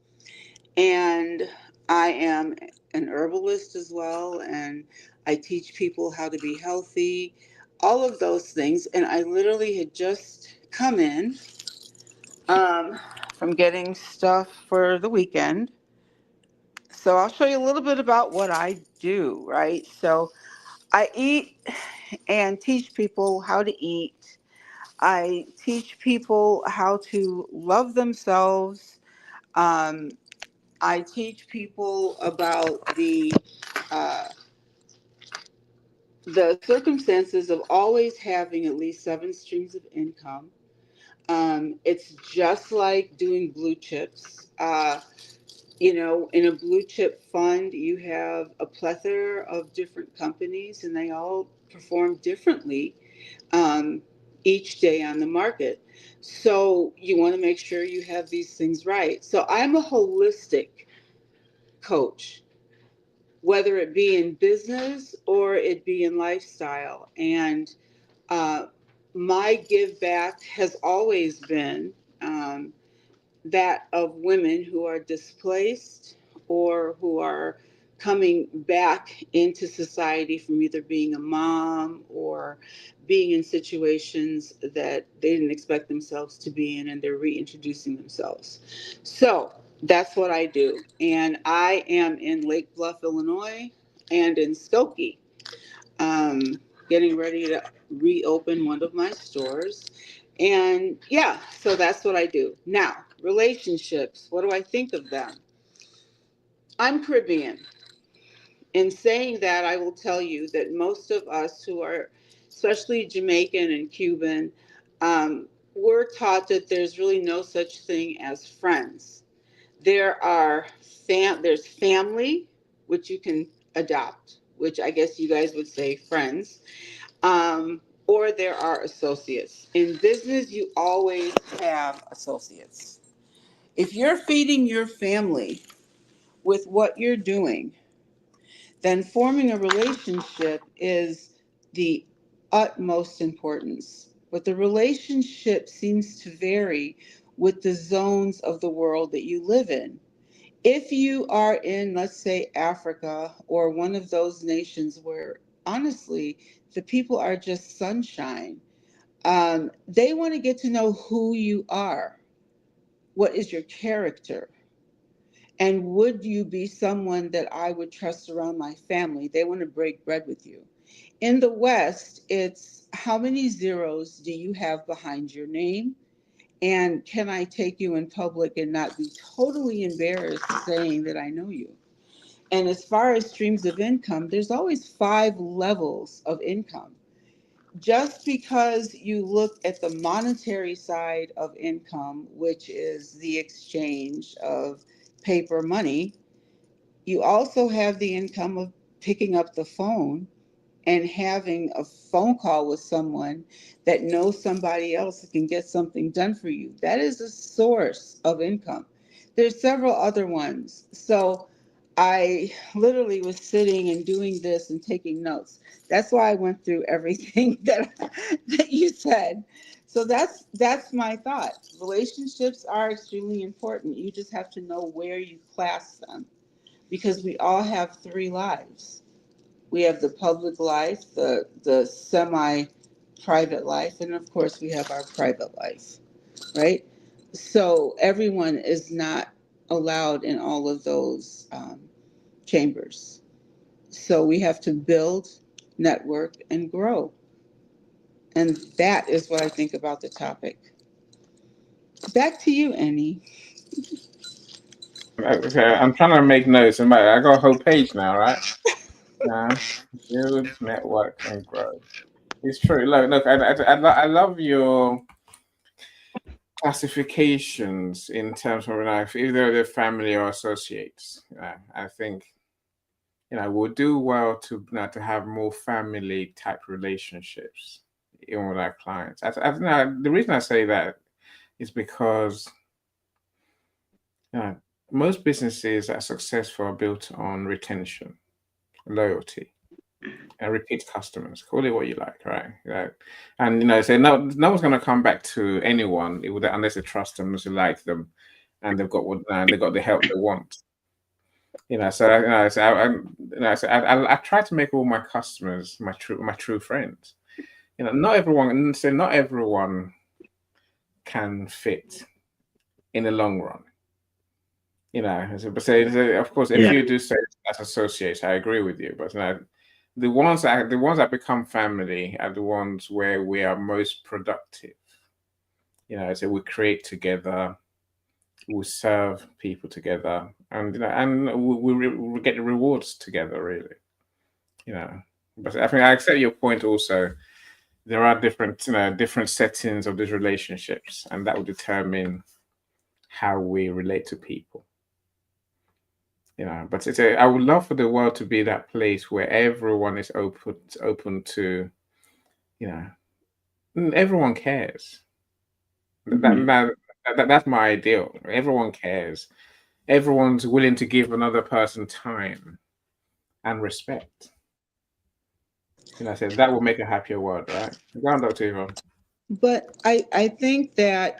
And I am an herbalist as well, and I teach people how to be healthy, all of those things. And I literally had just come in from getting stuff for the weekend. So I'll show you a little bit about what I do, right? So I eat and teach people how to eat. I teach people how to love themselves. I teach people about the circumstances of always having at least 7 streams of income. It's just like doing blue chips. In a blue chip fund, you have a plethora of different companies, and they all perform differently um, each day on the market. So you want to make sure you have these things right. So I'm a holistic coach, whether it be in business or it be in lifestyle. And uh, my give back has always been that of women who are displaced or who are coming back into society from either being a mom or being in situations that they didn't expect themselves to be in, and they're reintroducing themselves. So that's what I do. And I am in Lake Bluff, Illinois, and in Skokie, um, getting ready to reopen one of my stores. And yeah, so that's what I do. Now, relationships, what do I think of them? I'm Caribbean. In saying that, I will tell you that most of us who are, especially Jamaican and Cuban, we're taught that there's really no such thing as friends. There's family, which you can adopt, which I guess you guys would say friends, or there are associates. In business, you always have associates. If you're feeding your family with what you're doing, then forming a relationship is the utmost importance. But the relationship seems to vary with the zones of the world that you live in. If you are in, let's say, Africa or one of those nations where honestly the people are just sunshine, they want to get to know who you are. What is your character? And would you be someone that I would trust around my family? They want to break bread with you. In the West, it's how many zeros do you have behind your name? And can I take you in public and not be totally embarrassed saying that I know you? And as far as streams of income, there's always 5 levels of income. Just because you look at the monetary side of income, which is the exchange of paper money, you also have the income of picking up the phone and having a phone call with someone that knows somebody else that can get something done for you. That is a source of income. There's several other ones. So I literally was sitting and doing this and taking notes. That's why I went through everything that you said. So that's my thought. Relationships are extremely important. You just have to know where you class them, because we all have 3 lives. We have the public life, the semi-private life, and of course we have our private life, right? So everyone is not allowed in all of those chambers. So we have to build, network, and grow. And that is what I think about the topic. Back to you, Annie. Okay, I'm trying to make notes. I got a whole page now, right? Build, network, and grow. It's true. Look, I love your classifications in terms of life, either they're family or associates. I think we'll do well to have more family type relationships even with our clients. The reason I say that is because most businesses that are successful are built on retention, loyalty, and repeat customers. Call it what you like, right? And so no one's going to come back to anyone unless they trust them, unless they like them, and they've got the help they want. So I try to make all my customers my true friends. Not everyone can fit in the long run. But of course, if you do say that's associates, I agree with you. But the ones that become family are the ones where we are most productive. So we create together, we serve people together, and we get the rewards together, really. But I think I accept your point also. there are different settings of these relationships, and that will determine how we relate to people. But I would love for the world to be that place where everyone is open to, everyone cares. That's my ideal. Everyone cares. Everyone's willing to give another person time and respect. I said that will make a happier world, right? Go on, Dr. Yvonne. But I think that,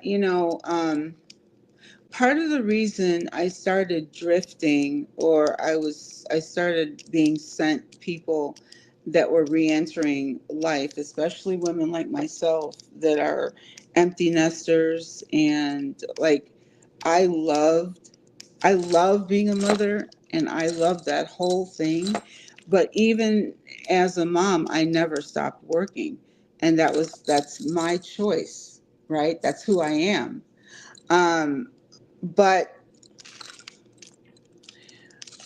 part of the reason I started drifting, or I started being sent people that were re-entering life, especially women like myself that are empty nesters, and like I love being a mother, and I love that whole thing. But even as a mom, I never stopped working, and that's my choice, right? That's who I am. But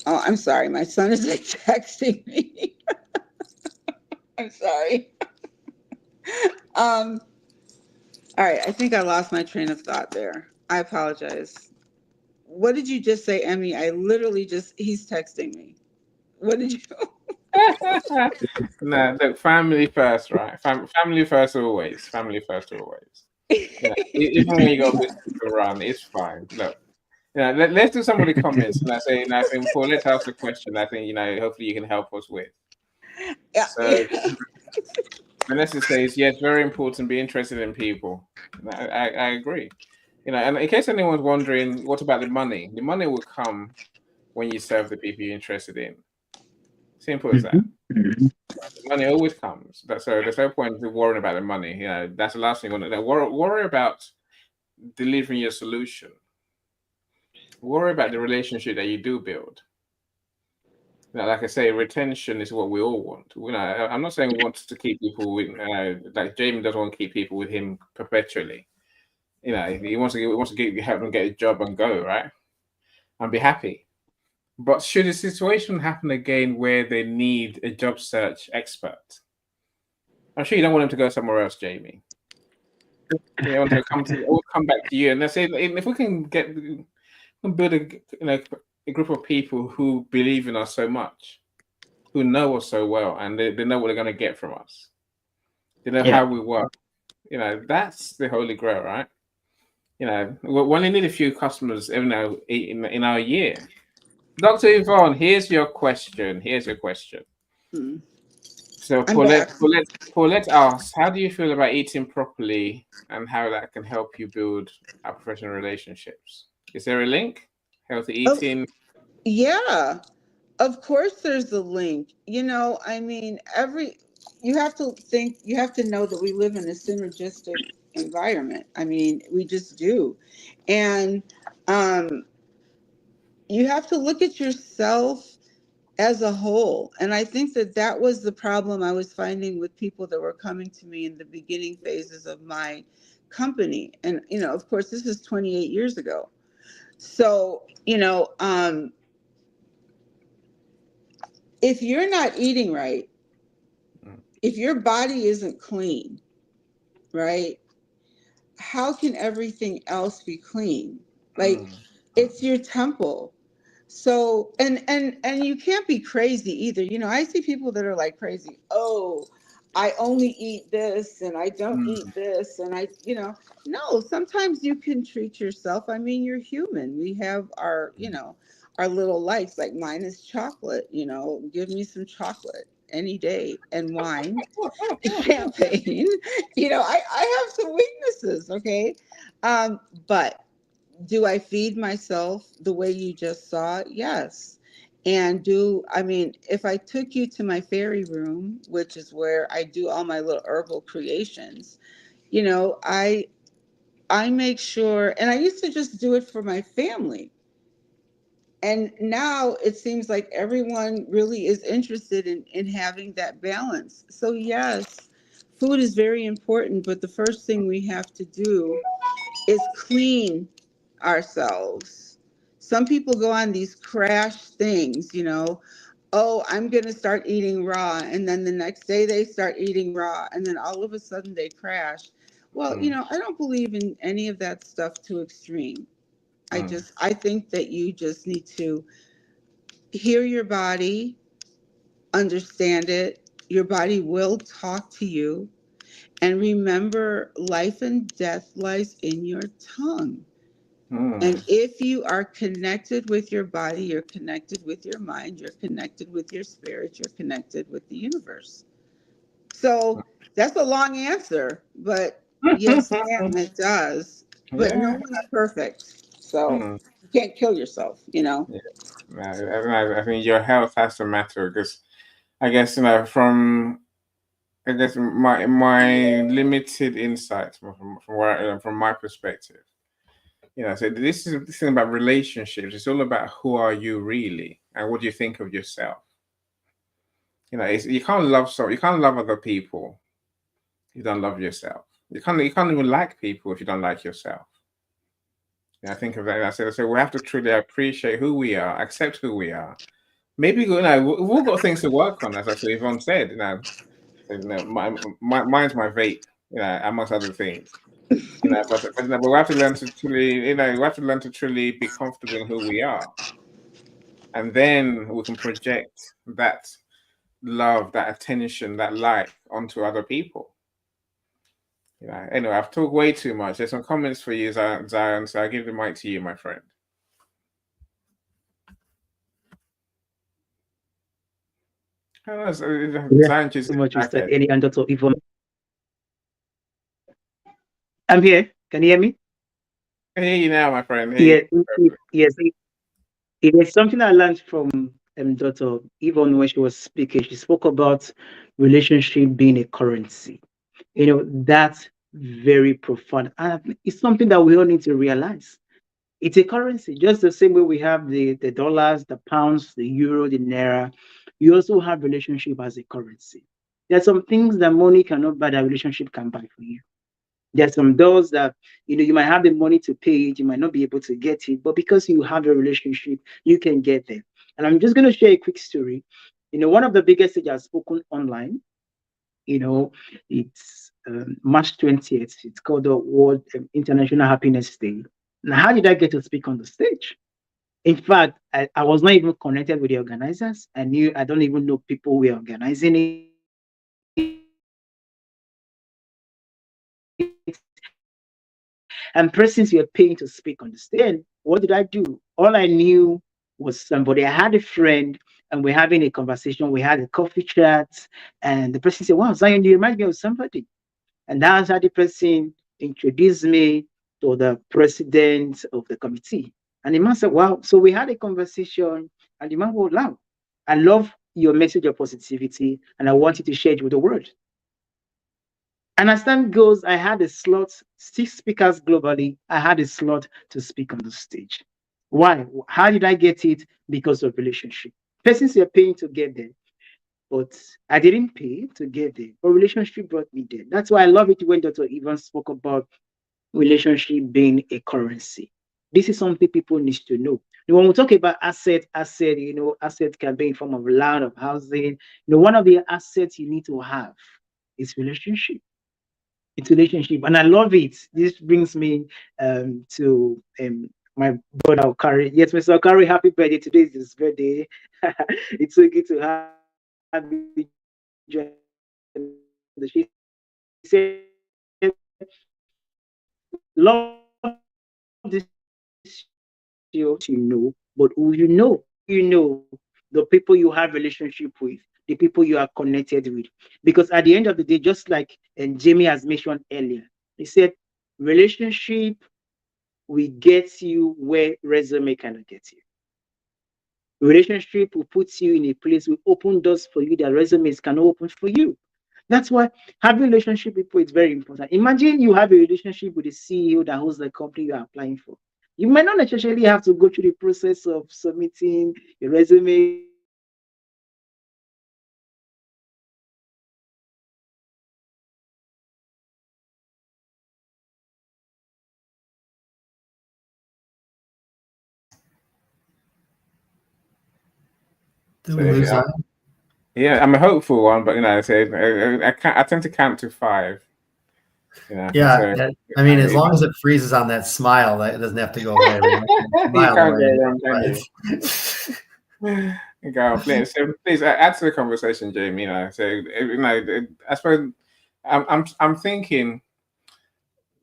oh, I'm sorry, my son is like texting me. I'm sorry. um, all right, I think I lost my train of thought there. I apologize. What did you just say, Emmy? I literally he's texting me. What did you? No, look, family first, right? Family first always. Family first always. Even when you got business to run, it's fine. Look, let's do some of the comments. And I think, Paul, let's ask the question. I think, hopefully you can help us with. Yeah. So, Vanessa says, yes, very important. Be interested in people. I agree. And in case anyone's wondering, what about the money? The money will come when you serve the people you're interested in. Simple as that. The money always comes. So there's no point in worrying about the money. That's the last thing you want to do. Worry about delivering your solution. Worry about the relationship that you do build. Like I say, retention is what we all want. I'm not saying we want to keep people with, like Jamie doesn't want to keep people with him perpetually. He wants to help them get a job and go, right, and be happy. But should a situation happen again where they need a job search expert, I'm sure you don't want them to go somewhere else, Jamie. You want to come back to you, and let's say if we can build a group of people who believe in us so much, who know us so well, and they know what they're going to get from us. They know how we work. That's the holy grail, right? We only need a few customers in our year. Dr. Yvonne, here's your question. So Paulette asks, how do you feel about eating properly and how that can help you build our professional relationships? Is there a link? Healthy eating? Yeah, of course there's a link. You have to know that we live in a synergistic environment. We just do. And you have to look at yourself as a whole. And I think that was the problem I was finding with people that were coming to me in the beginning phases of my company. And, of course, this is 28 years ago. So, if you're not eating right, if your body isn't clean, right, how can everything else be clean? Like, it's your temple. So, and you can't be crazy either. I see people that are like crazy. Oh, I only eat this and I don't eat this. And no, sometimes you can treat yourself. You're human. We have our little likes. Like mine is chocolate, give me some chocolate any day, and wine, champagne. I have some weaknesses. Okay. But do I feed myself the way you just saw? Yes. And if I took you to my fairy room, which is where I do all my little herbal creations, I make sure, and I used to just do it for my family. And now it seems like everyone really is interested in having that balance. So yes, food is very important, but the first thing we have to do is clean ourselves. Some people go on these crash things, oh, I'm going to start eating raw. And then the next day they start eating raw. And then all of a sudden they crash. Well, I don't believe in any of that stuff to extreme. I think that you just need to hear your body, understand it. Your body will talk to you. And remember, life and death lies in your tongue. And if you are connected with your body, you're connected with your mind, you're connected with your spirit, you're connected with the universe. So that's a long answer, but yes, ma'am, it does. But no Yeah. one's perfect. So Mm. you can't kill yourself, Yeah. No, I think your health has to matter because I guess from I guess my limited insight from my perspective, so this thing about relationships. It's all about who are you really and what do you think of yourself. You can't you can't love other people if you don't love yourself. You can't even like people if you don't like yourself. I think of that. I said we have to truly appreciate who we are, accept who we are. Maybe we've all got things to work on, as actually Yvonne said. Mine's my vape, amongst other things. But we have to learn to truly, we have to learn to truly be comfortable in who we are, and then we can project that love, that attention, that light onto other people. Anyway, I've talked way too much. There's some comments for you, Zion, so I'll give the mic to you, my friend. Zion just so much. okay. Any and Dr. Yvonne. I'm here. Can you hear me? I hear you now, my friend. Yes. Yes. It is something I learned from Dr. Yvonne when she was speaking. She spoke about relationship being a currency. That's very profound. And it's something that we all need to realize. It's a currency, just the same way we have the dollars, the pounds, the euro, the naira. You also have relationship as a currency. There's some things that money cannot buy that relationship can buy for you. There's some doors that you might have the money to pay it, you might not be able to get it, but because you have a relationship, you can get there. And I'm just going to share a quick story. One of the biggest stages I've spoken online. It's March 20th. It's called the World International Happiness Day. Now, how did I get to speak on the stage? In fact, I was not even connected with the organizers. I don't even know people who were organizing it. And persons were paying to speak on the stage. What did I do? All I knew was somebody. I had a friend, and we're having a conversation. We had a coffee chat, and the person said, "Wow, Zion, you remind me of somebody." And that's how the person introduced me to the president of the committee. And the man said, "Wow." So we had a conversation, and the man was loud. "I love your message of positivity, and I want you to share it with the world." And as time goes, I had a slot, 6 speakers globally. I had a slot to speak on the stage. Why? How did I get it? Because of relationship. Persons were paying to get there, but I didn't pay to get there. But relationship brought me there. That's why I love it when Dr. Evans spoke about relationship being a currency. This is something people need to know. When we talk about asset, asset can be in form of land, of housing. One of the assets you need to have is relationship. It's relationship, and I love it. This brings me to my brother Okari. Yes, Mr. Okari, happy birthday! Today is his birthday. It's so good to have you join the show. He said, "Love this show to know, but who the people you have relationship with, the people you are connected with. Because at the end of the day, just like Jamie has mentioned earlier, he said, relationship will get you where resume cannot get you. Relationship will put you in a place, will open doors for you that resumes cannot open for you. That's why having relationship with people is very important. Imagine you have a relationship with the CEO that owns the company you are applying for. You might not necessarily have to go through the process of submitting your resume. Did we lose that? Yeah, I'm a hopeful one, but I say I tend to count to 5. Yeah, so, I mean, as long as it freezes on that smile, that doesn't have to go away. Right? You can't go wrong, can you? Go on, please. So please add to the conversation, Jamie. So I suppose I'm thinking,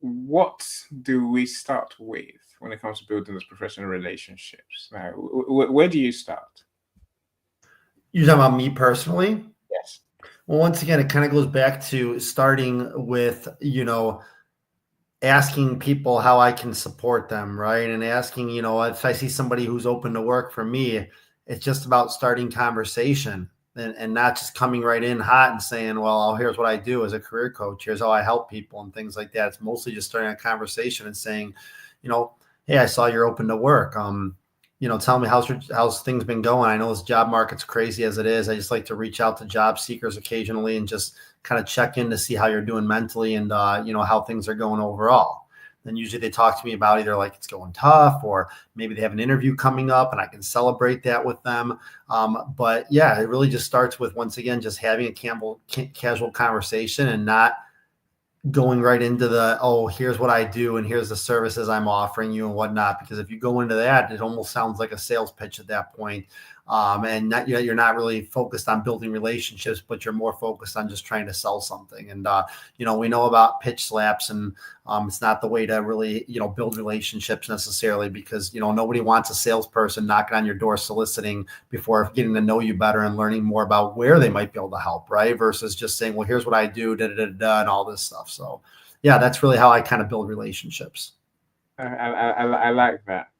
what do we start with when it comes to building those professional relationships? Now, where do you start? You're talking about me personally? Yes. Well, once again, it kind of goes back to starting with, asking people how I can support them, right? And asking, if I see somebody who's open to work for me, it's just about starting conversation and not just coming right in hot and saying, well, here's what I do as a career coach. Here's how I help people and things like that. It's mostly just starting a conversation and saying, hey, I saw you're open to work. Tell me how's things been going. I know this job market's crazy as it is. I just like to reach out to job seekers occasionally and just kind of check in to see how you're doing mentally and, how things are going overall. Then usually they talk to me about either like it's going tough or maybe they have an interview coming up and I can celebrate that with them. But yeah, it really just starts with, once again, just having a casual conversation and not going right into here's what I do and here's the services I'm offering you and whatnot. Because if you go into that, it almost sounds like a sales pitch at that point. And you're not really focused on building relationships, but you're more focused on just trying to sell something. And, we know about pitch slaps and it's not the way to really, build relationships necessarily because, nobody wants a salesperson knocking on your door soliciting before getting to know you better and learning more about where they might be able to help, right? Versus just saying, well, here's what I do, and all this stuff. So yeah, that's really how I kind of build relationships. I like that.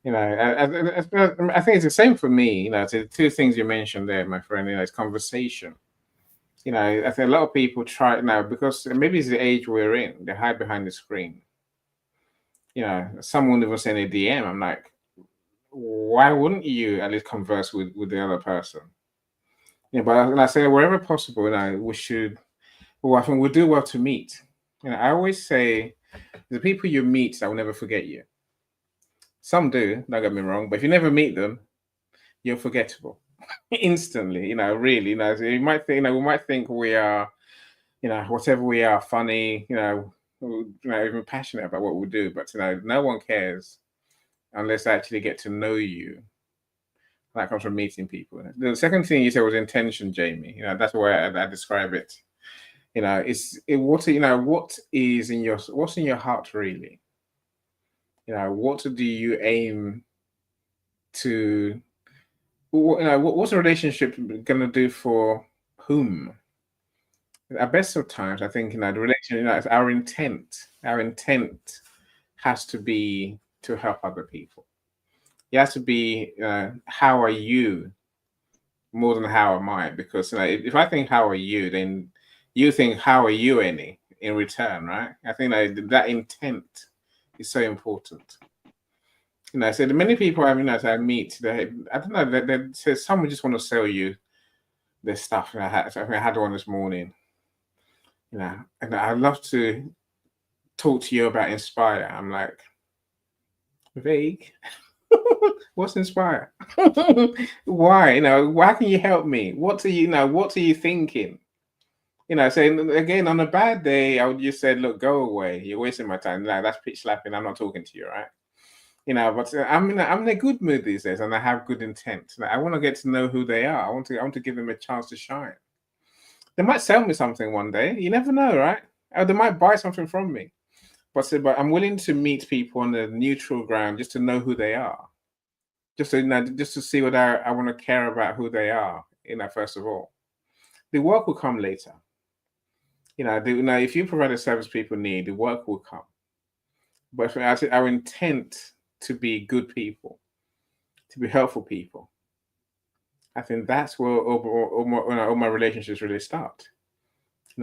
I think it's the same for me. The 2 things you mentioned there, my friend. It's conversation. I think a lot of people try now because maybe it's the age we're in. They hide behind the screen. Someone even send a DM. I'm like, why wouldn't you at least converse with the other person? But I say wherever possible, we should. Well, I think we'll do well to meet. I always say the people you meet that will never forget you. Some do, don't get me wrong, but if you never meet them, you're forgettable instantly. Really. So you might think, we might think we are, whatever we are, funny, even passionate about what we do, but no one cares unless they actually get to know you. That comes from meeting people. The second thing you said was intention, Jamie. That's the way I describe it. What's in your heart really? What do you aim to? What's a relationship going to do for whom? At best of times, I think the relationship. Our intent has to be to help other people. It has to be how are you more than how am I? Because if I think how are you, then you think how are you any in return, right? I think that intent is so important. So the many people I meet, I don't know, they say someone just want to sell you their stuff. I had one this morning. And I'd love to talk to you about Inspire. I'm like, vague. What's Inspire? Why? Why can you help me? What are you thinking? So again, on a bad day, I would just say, look, go away. You're wasting my time. That's pitch slapping. I'm not talking to you, right? But I'm in a good mood these days, and I have good intent. I want to get to know who they are. I want to give them a chance to shine. They might sell me something one day. You never know, right? Or they might buy something from me. But I'm willing to meet people on the neutral ground just to know who they are. Just to see what I want to care about who they are. First of all, the work will come later. If you provide a service people need, the work will come. But our intent to be good people, to be helpful people, I think that's where all my relationships really start.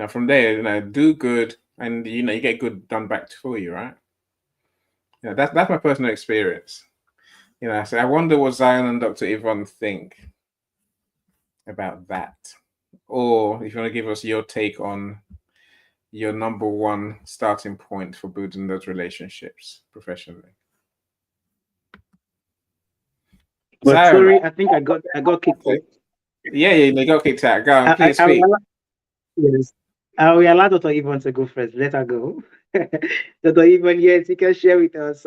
From there, do good, and you get good done back for you, right? That's my personal experience. So I wonder what Zion and Dr. Yvonne think about that, or if you want to give us your take on your number one starting point for building those relationships professionally. But Zion, sorry, I think I got kicked out. yeah, they got kicked out. Go on, I, please I, speak. yes. We allow Dr. Yvonne to go first. Let her go. Dr. Yvonne, yes, you can share with us.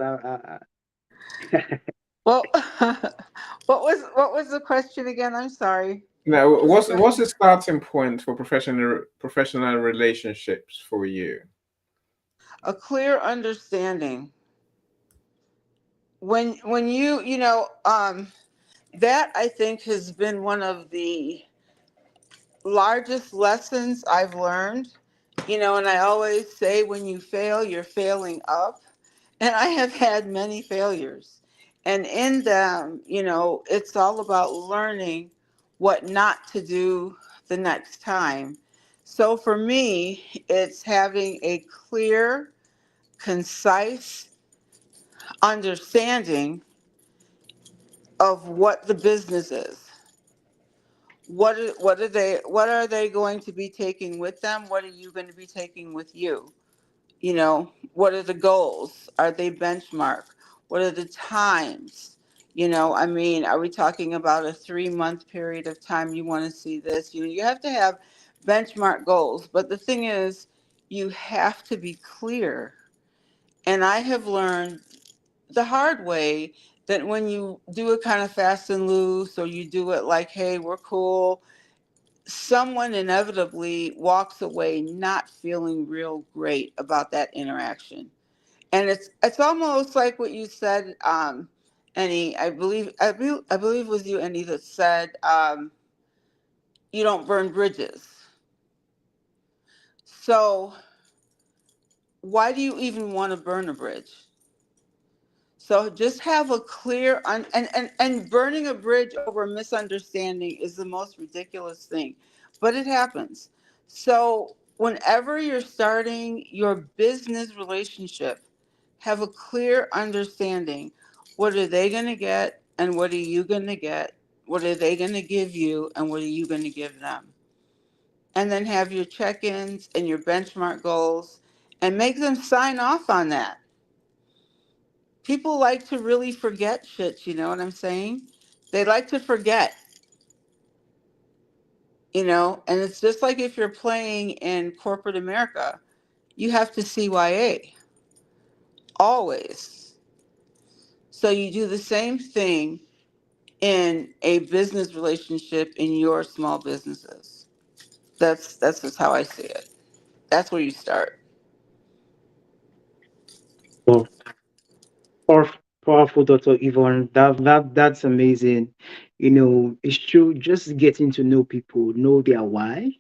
Well, what was the question again? I'm sorry. Now, What was the what's question? the starting point for professional relationships for you? A clear understanding. When that I think has been one of the largest lessons I've learned. And I always say when you fail, you're failing up. And I have had many failures. And in them, it's all about learning what not to do the next time. So for me, it's having a clear, concise understanding of what the business is. What are they going to be taking with them? What are you going to be taking with you? What are the goals? Are they benchmark? What are the times? I mean, are we talking about a 3 month period of time you want to see this? You have to have benchmark goals. But the thing is, you have to be clear. And I have learned the hard way that when you do it kind of fast and loose, or you do it like, hey, we're cool, someone inevitably walks away not feeling real great about that interaction. And it's almost like what you said, Annie. I believe it was you, Annie, that said, you don't burn bridges. So why do you even want to burn a bridge? So just have a clear and burning a bridge over misunderstanding is the most ridiculous thing, but it happens. So whenever you're starting your business relationship, have a clear understanding. What are they going to get and what are you going to get? What are they going to give you and what are you going to give them? And then have your check-ins and your benchmark goals and make them sign off on that. People like to really forget shit, you know what I'm saying? They like to forget, and it's just like if you're playing in corporate America, you have to CYA always. So you do the same thing in a business relationship in your small businesses. That's just how I see it. That's where you start. Well, powerful, Dr. Yvonne. That's amazing. It's true. Just getting to know people, know their why,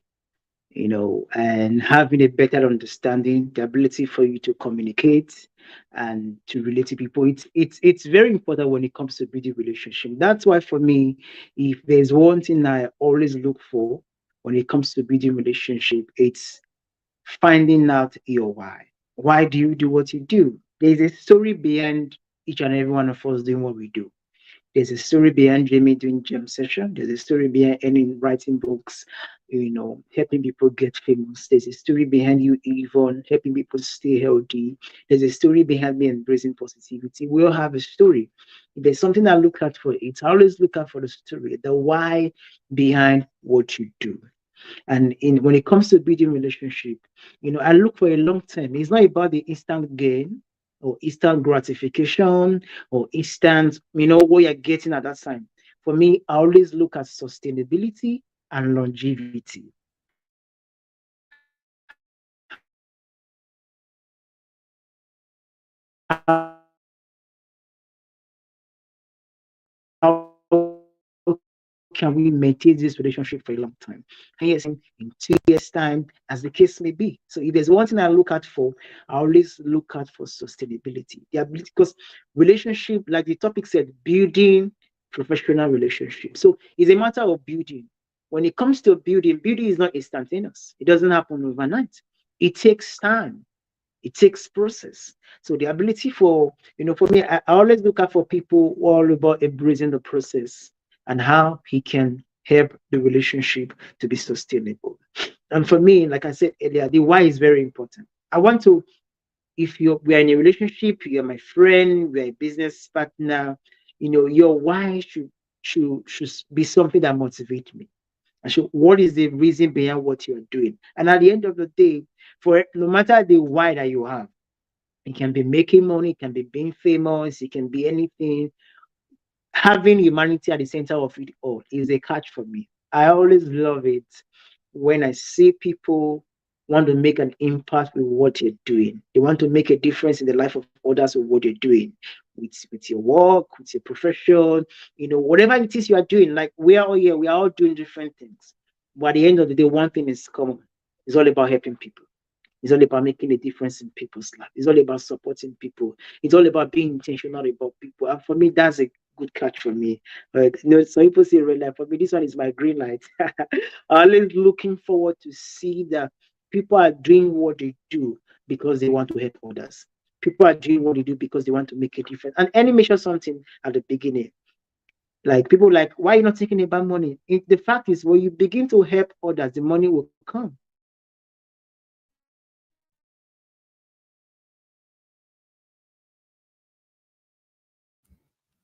and having a better understanding, the ability for you to communicate and to relate to people. It's very important when it comes to building relationship. That's why for me, if there's one thing I always look for when it comes to building relationship, it's finding out your why. Why do you do what you do? There's a story behind each and every one of us doing what we do. There's a story behind Jamie doing jam session. There's a story behind Annie writing books, helping people get famous. There's a story behind you, Yvonne, helping people stay healthy. There's a story behind me embracing positivity. We all have a story. If there's something I look at for it, I always look out for the story, the why behind what you do. And when it comes to building relationship, I look for a long term. It's not about the instant gain or instant gratification or instant, what you're getting at that time. For me, I always look at sustainability and longevity. How can we maintain this relationship for a long time? 10 years in 2 years' time, as the case may be. So if there's one thing I look out for, I always look out for sustainability. The ability, because relationship, like the topic said, building professional relationship. So it's a matter of building. When it comes to building is not instantaneous. It doesn't happen overnight. It takes time. It takes process. So the ability for me, I always look out for people who are all about embracing the process and how he can help the relationship to be sustainable. And for me, like I said earlier, the why is very important. I want to, if we are in a relationship, you're my friend, we're a business partner, your why should should be something that motivates me. And so what is the reason behind what you're doing? And at the end of the day, for no matter the why that you have, it can be making money, it can be being famous, it can be anything. Having humanity at the center of it all is a catch for me. I always love it when I see people want to make an impact with what you're doing. They want to make a difference in the life of others with what you're doing, with your work, with your profession, whatever it is you are doing. Like we are all here, we are all doing different things. But at the end of the day, one thing is common. It's all about helping people. It's all about making a difference in people's life. It's all about supporting people. It's all about being intentional about people. And for me, that's a good catch for me. But some people say red light. For me, this one is my green light. Always looking forward to see that people are doing what they do because they want to help others. People are doing what they do because they want to make a difference. And Annie mentioned something at the beginning. Like people like, why are you not thinking about money? The fact is, when you begin to help others, the money will come.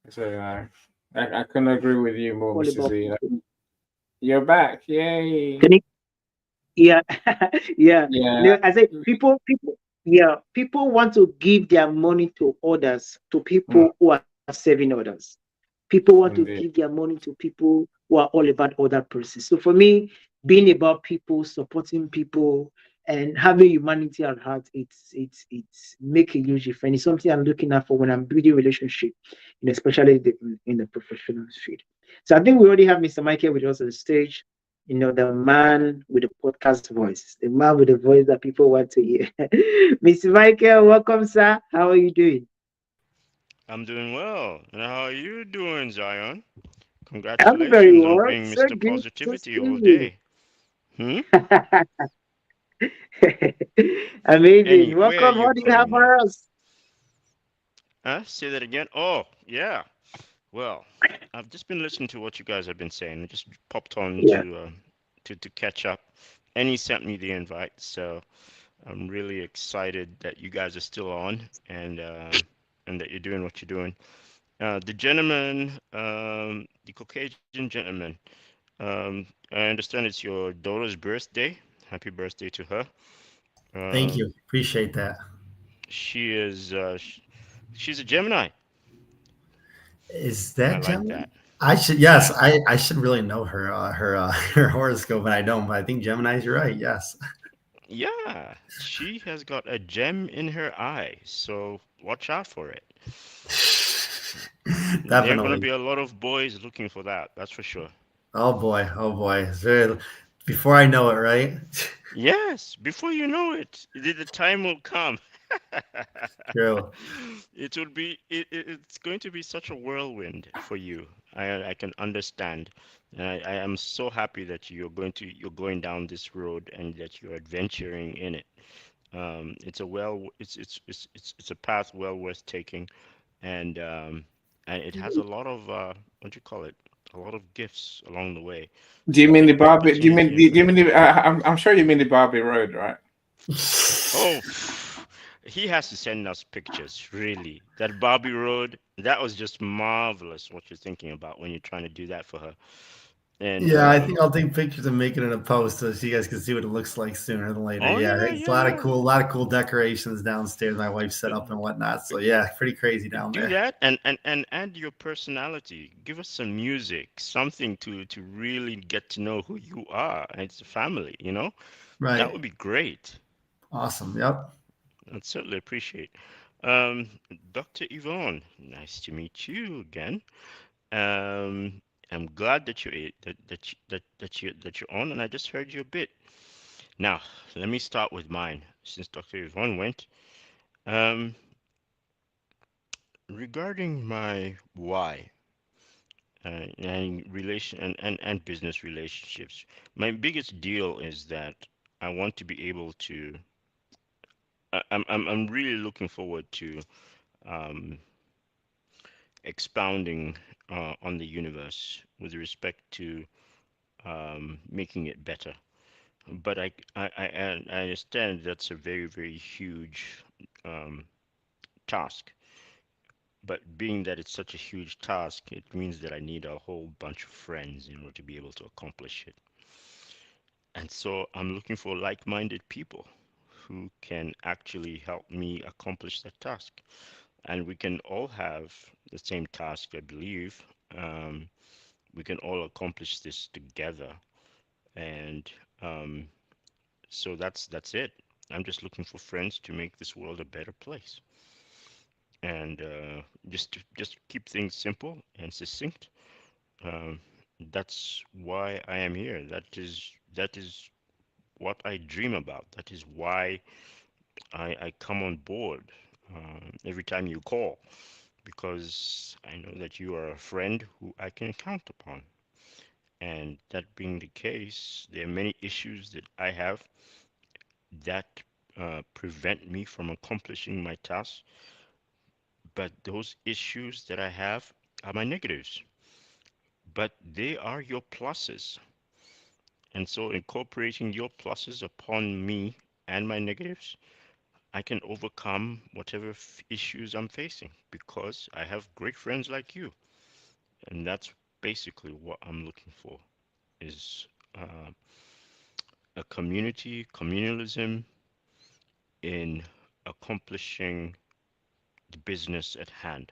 So I couldn't agree with you more, All Mr. about Z. people. You're back. Yay. Can you Yeah, yeah. Yeah. No, I say yeah, people want to give their money to others, to Mm, people who are serving others. People want to indeed. give their money to people who are all about other persons. So for me, being about people, supporting people, and having humanity at heart, it's make a huge difference. It's something I'm looking at for when I'm building relationship, especially in the professional field. So I think we already have Mr. Michael with us on the stage. The man with the podcast voice, the man with the voice that people want to hear. Mr. Michael, welcome, sir. How are you doing? I'm doing well. And how are you doing, Zion? I'm very Congratulations on well. being So Mr. good to Positivity see all you. day. Hmm? Amazing. Any, where are Welcome. you What do you have calling now? for us? Huh? Say that again. Oh, yeah. Well, I've just been listening to what you guys have been saying. I just popped on Yeah. to catch up. And he sent me the invite, so I'm really excited that you guys are still on and that you're doing what you're doing. The gentleman, the Caucasian gentleman, I understand it's your daughter's birthday. Happy birthday to her. Thank Um, you. Appreciate that. she is she's a Gemini. Is I that like Gemini? that. I should, yes, Yeah, I should really know her horoscope, and I don't, but I think Gemini's right. Yes. yeah. She has got a gem in her eye, so watch out for it. There are gonna Definitely. be a lot of boys looking for that. That's for sure. Oh boy. Oh boy. Before I know it, right? Yes, before you know it, the time will come. True. It's going to be such a whirlwind for you. I can understand. And I am so happy that you're going down this road and that you're adventuring in it. It's a path well worth taking, and it has a lot of what do you call it? A lot of gifts along the way. Do you A mean the big Barbie? Do you mean? opportunity Do in front you of mean you. the? I'm sure you mean the Barbie Road, right? Oh, he has to send us pictures, really. That Barbie Road, that was just marvelous what you're thinking about when you're trying to do that for her. And Yeah, I think I'll take pictures and make it in a post so you guys can see what it looks like sooner than later. oh Yeah, yeah, it's yeah, yeah. a lot of cool decorations downstairs. My wife set Uh, up and whatnot. So yeah, pretty crazy down Do there. that and add your personality. Give us some music, something to really get to know who you are. And it's a family, you know? That Right. would be great. Awesome. Yep. I'd certainly appreciate. Um, Dr. Yvonne, nice to meet you again. Um, I'm glad that you're on, and I just heard you a bit. Now, let me start with mine, since Dr. Yvonne went. Um, Regarding my why and relation and business relationships, my biggest deal is that I want to be able to. I'm really looking forward to um, expounding on the universe with respect to making it better. But I understand that's a very, very huge um, task. But being that it's such a huge task, it means that I need a whole bunch of friends in order to be able to accomplish it. And so I'm looking for like-minded people who can actually help me accomplish that task. And we can all have the same task, I believe. Um, we can all accomplish this together. And so that's it. I'm just looking for friends to make this world a better place. And just keep things simple and succinct. Um, that's why I am here. That is what I dream about. That is why I come on board every time you call, because I know that you are a friend who I can count upon. And that being the case, there are many issues that I have that prevent me from accomplishing my tasks. But those issues that I have are my negatives, but they are your pluses. And so, incorporating your pluses upon me and my negatives, I can overcome whatever issues I'm facing because I have great friends like you. And that's basically what I'm looking for is uh, a community, communalism in accomplishing the business at hand.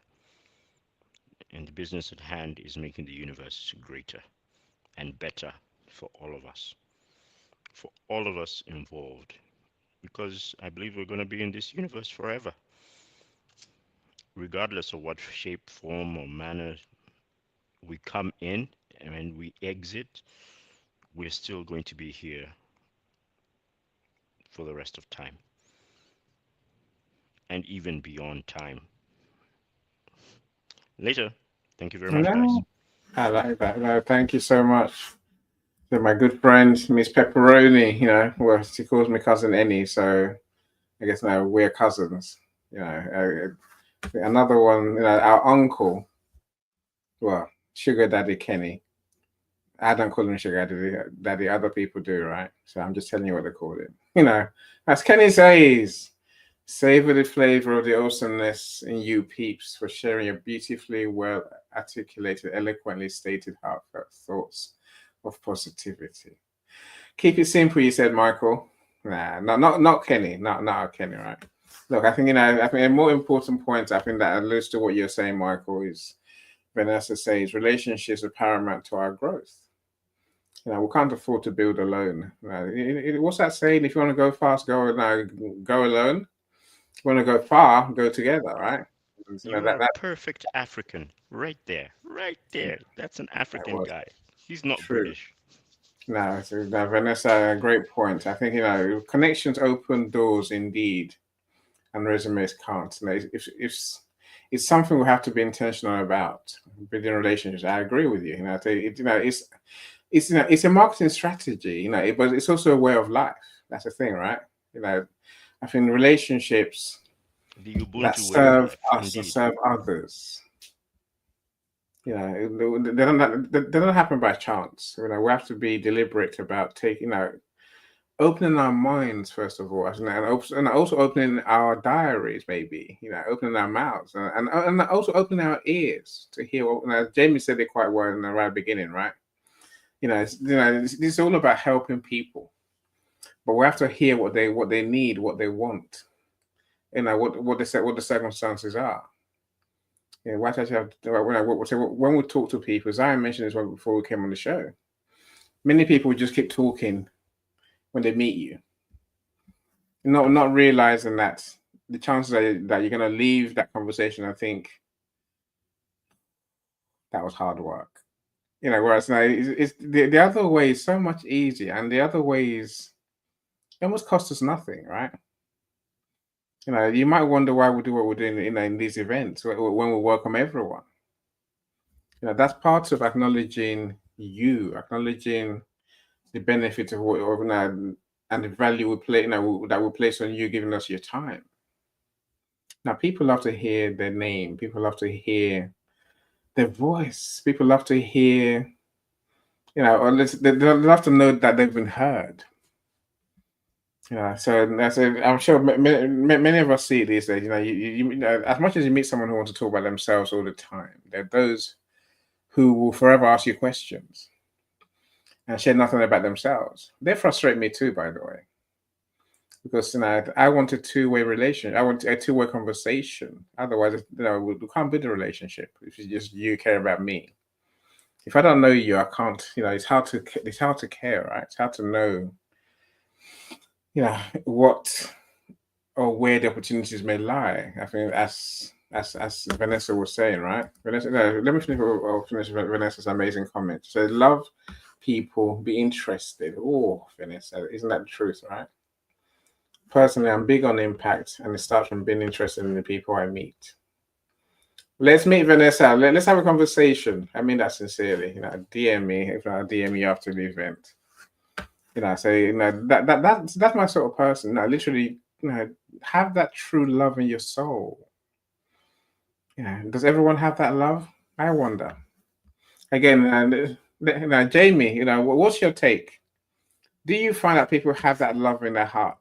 And the business at hand is making the universe greater and better for all of us involved. Because I believe we're going to be in this universe forever, regardless of what shape, form, or manner we come in and when we exit, we're still going to be here for the rest of time and even beyond time. Later. Thank you very much, guys. No, I like that. No, thank you so much. So my good friend, Miss Pepperoni, well, she calls me cousin Annie, so I guess now we're cousins. Another one, our uncle, well, Sugar Daddy Kenny. I don't call him Sugar Daddy, other people do, right? So I'm just telling you what they call it. As Kenny says, savor the flavor of the awesomeness in you peeps for sharing your beautifully well articulated, eloquently stated heartfelt thoughts of positivity. Keep it simple, you said, Michael. Nah, not Kenny, not Kenny, right? Look, I think I think a more important point, I think that alludes to what you're saying, Michael, is Vanessa says relationships are paramount to our growth. We can't afford to build alone. What's that saying? If you want to go fast, go alone. If you want to go far, go together, right? You are a perfect African, right there, right there. That's an African guy. He's not true. British. No, Vanessa, a great point. I think connections open doors indeed, and resumes can't. It's something we have to be intentional about building relationships. I agree with you. It's a marketing strategy. But it's also a way of life. That's the thing, right? I think relationships that serve us and serve others. They don't happen by chance. We have to be deliberate about taking opening our minds first of all, and also opening our diaries, maybe opening our mouths, and also opening our ears to hear what. Jamie said it quite well in the right beginning, right? This is all about helping people, but we have to hear what they need, what they want, what the circumstances are. What actually have when we talk to people, as I mentioned this one before we came on the show, many people just keep talking when they meet you, not realizing that the chances are that you're going to leave that conversation and think that was hard work. Whereas now it's the other way is so much easier, and the other way is it almost costs us nothing, right? You might wonder why we do what we're doing in these events when we welcome everyone. That's part of acknowledging acknowledging the benefit of what and the value we play that we place on you giving us your time. Now, people love to hear their name. People love to hear their voice. People love to hear, or they love to know that they've been heard. Yeah, so that's it. I'm sure many of us see it these days. You know, as much as you meet someone who wants to talk about themselves all the time, there are those who will forever ask you questions and share nothing about themselves. They frustrate me too, by the way, because I want a two-way relationship. I want a two-way conversation. Otherwise, we can't build a relationship if it's just you care about me. If I don't know you, I can't. It's hard to care, right? It's hard to know, what or where the opportunities may lie. I think as Vanessa was saying, right? Vanessa, let me finish Vanessa's amazing comment. So love people, be interested. Oh, Vanessa, isn't that the truth, right? Personally, I'm big on impact, and it starts from being interested in the people I meet. Let's meet Vanessa. Let's have a conversation. I mean that sincerely. DM me if I DM you after the event. So that's my sort of person. Literally, have that true love in your soul. Does everyone have that love? I wonder. Again, Jamie, what's your take? Do you find that people have that love in their heart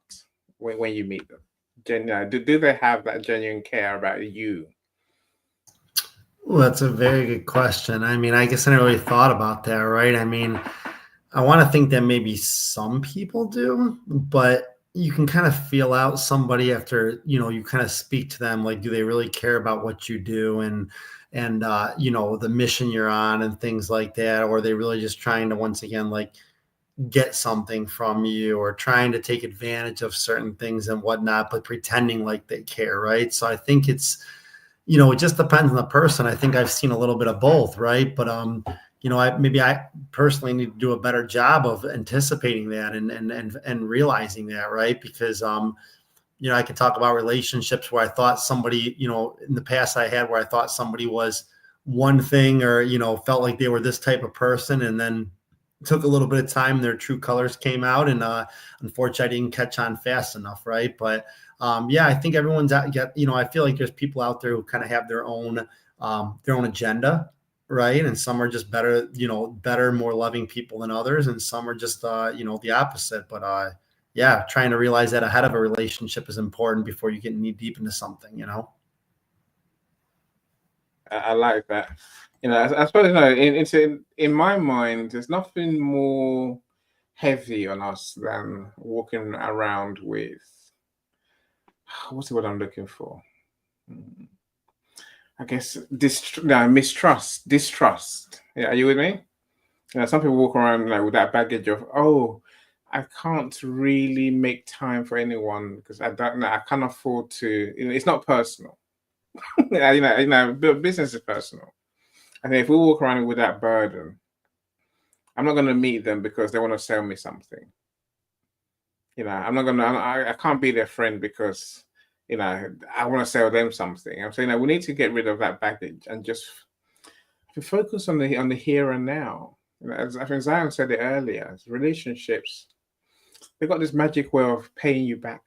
when you meet them? Do they have that genuine care about you? Well, that's a very good question. I mean, I guess I never really thought about that, right? I mean, I want to think that maybe some people do, but you can kind of feel out somebody after, you kind of speak to them, like, do they really care about what you do and the mission you're on and things like that? Or are they really just trying to, once again, like, get something from you or trying to take advantage of certain things and whatnot, but pretending like they care, right? So I think it's, it just depends on the person. I think I've seen a little bit of both, right? But I personally need to do a better job of anticipating that and realizing that, right? Because I can talk about relationships where I thought somebody, in the past I had where I thought somebody was one thing or felt like they were this type of person, and then took a little bit of time, their true colors came out, and unfortunately I didn't catch on fast enough, right? But I think everyone's I feel like there's people out there who kind of have their own agenda, right? And some are just better, more loving people than others, and some are just the opposite. But trying to realize that ahead of a relationship is important before you get knee deep into something, I like that. I suppose in my mind, there's nothing more heavy on us than walking around with, what's the word I'm looking for? I guess mistrust, distrust. Yeah, are you with me? Some people walk around with that baggage of, oh, I can't really make time for anyone because I can't afford to. It's not personal. Business is personal. I think if we walk around with that burden, I'm not going to meet them because they want to sell me something. I'm not going to. I can't be their friend because I want to sell them something. I'm saying we need to get rid of that baggage and just focus on the here and now. As I think Zion said it earlier, relationships, they've got this magic way of paying you back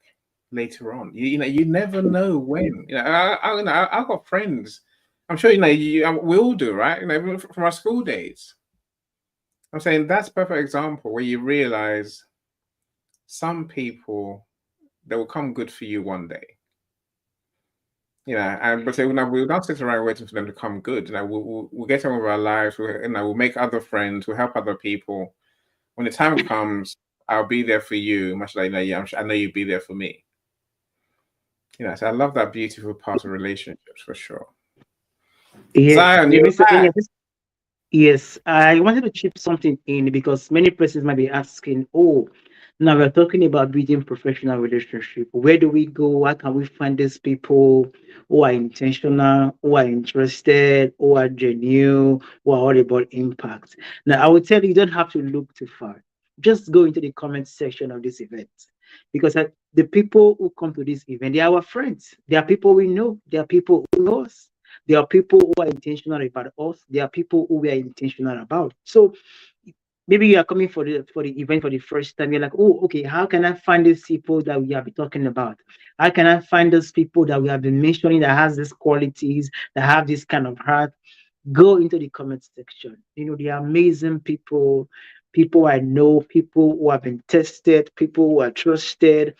later on. You never know when. I've got friends. I'm sure we all do, right? Even from our school days. I'm saying that's a perfect example where you realize some people, they will come good for you one day. But we'll not sit around waiting for them to come good. We'll get on with our lives. We'll make other friends. We'll help other people. When the time comes, I'll be there for you. Much like I know you'll be there for me. So I love that beautiful part of relationships for sure. Yes, Zion, yes, I wanted to chip something in because many persons might be asking, oh, now we're talking about building professional relationship. Where do we go? How can we find these people who are intentional, who are interested, who are genuine, who are all about impact? Now, I would tell you don't have to look too far. Just go into the comment section of this event because the people who come to this event, they are our friends. They are people we know. They are people who know us. There are people who are intentional about us. There are people who we are intentional about. So maybe you are coming for the event for the first time. You're like, oh, okay, how can I find these people that we have been talking about? How can I find those people that we have been mentioning that has these qualities, that have this kind of heart? Go into the comment section. They are amazing people. people I know, people who have been tested, people who are trusted,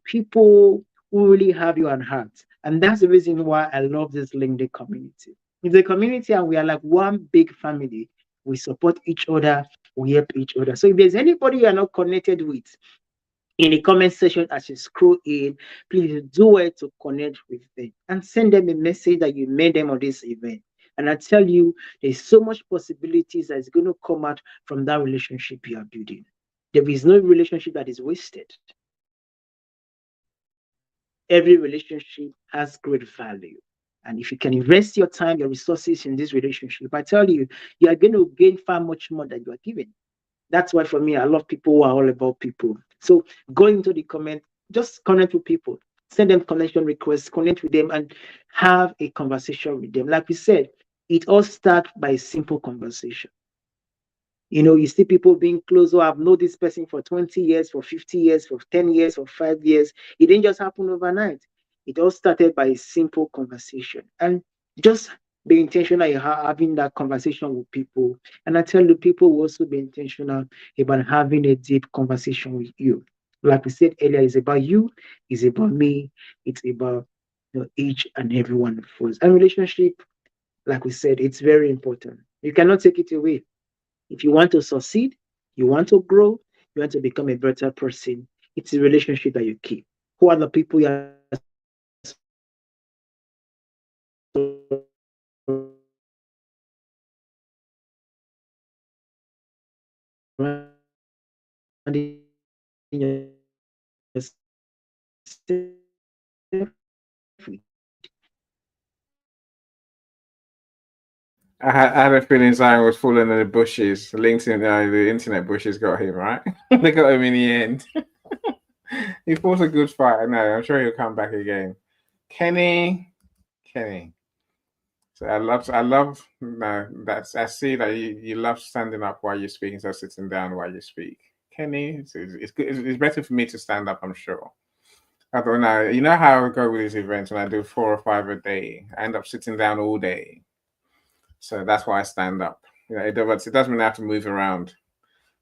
people who really have you on heart. And that's the reason why I love this LinkedIn community. It's a community and we are like one big family. We support each other, we help each other. So if there's anybody you are not connected with, in the comment section as you scroll in, please do it to connect with them and send them a message that you made them on this event. And I tell you, there's so much possibilities that's going to come out from that relationship you are building. There is no relationship that is wasted. Every relationship has great value. And if you can invest your time, your resources in this relationship, I tell you, you are going to gain far much more than you are giving. That's why for me, I love people who are all about people. So go into the comment, just connect with people, send them connection requests, connect with them, and have a conversation with them. Like we said, it all starts by a simple conversation. You see people being close. Oh, I've known this person for 20 years, for 50 years, for 10 years, for 5 years. It didn't just happen overnight. It all started by a simple conversation. And just be intentional in having that conversation with people. And I tell you, people will also be intentional about having a deep conversation with you. Like we said earlier, it's about you, it's about me, it's about each and every one of us. And relationship, like we said, it's very important. You cannot take it away. If you want to succeed, you want to grow, you want to become a better person, it's a relationship that you keep. Who are the people you are surrounding yourself with? I had a feeling Zion was falling in the bushes. LinkedIn, the internet bushes got him, right? They got him in the end. He fought a good fight. No, I'm sure he'll come back again. Kenny. So I love. No, I see that you love standing up while you speak instead of sitting down while you speak. Kenny, it's good. It's better for me to stand up, I'm sure. I don't know. You know how I go with these events when I do 4 or 5 a day. I end up sitting down all day. So that's why I stand up. It doesn't mean I have to move around.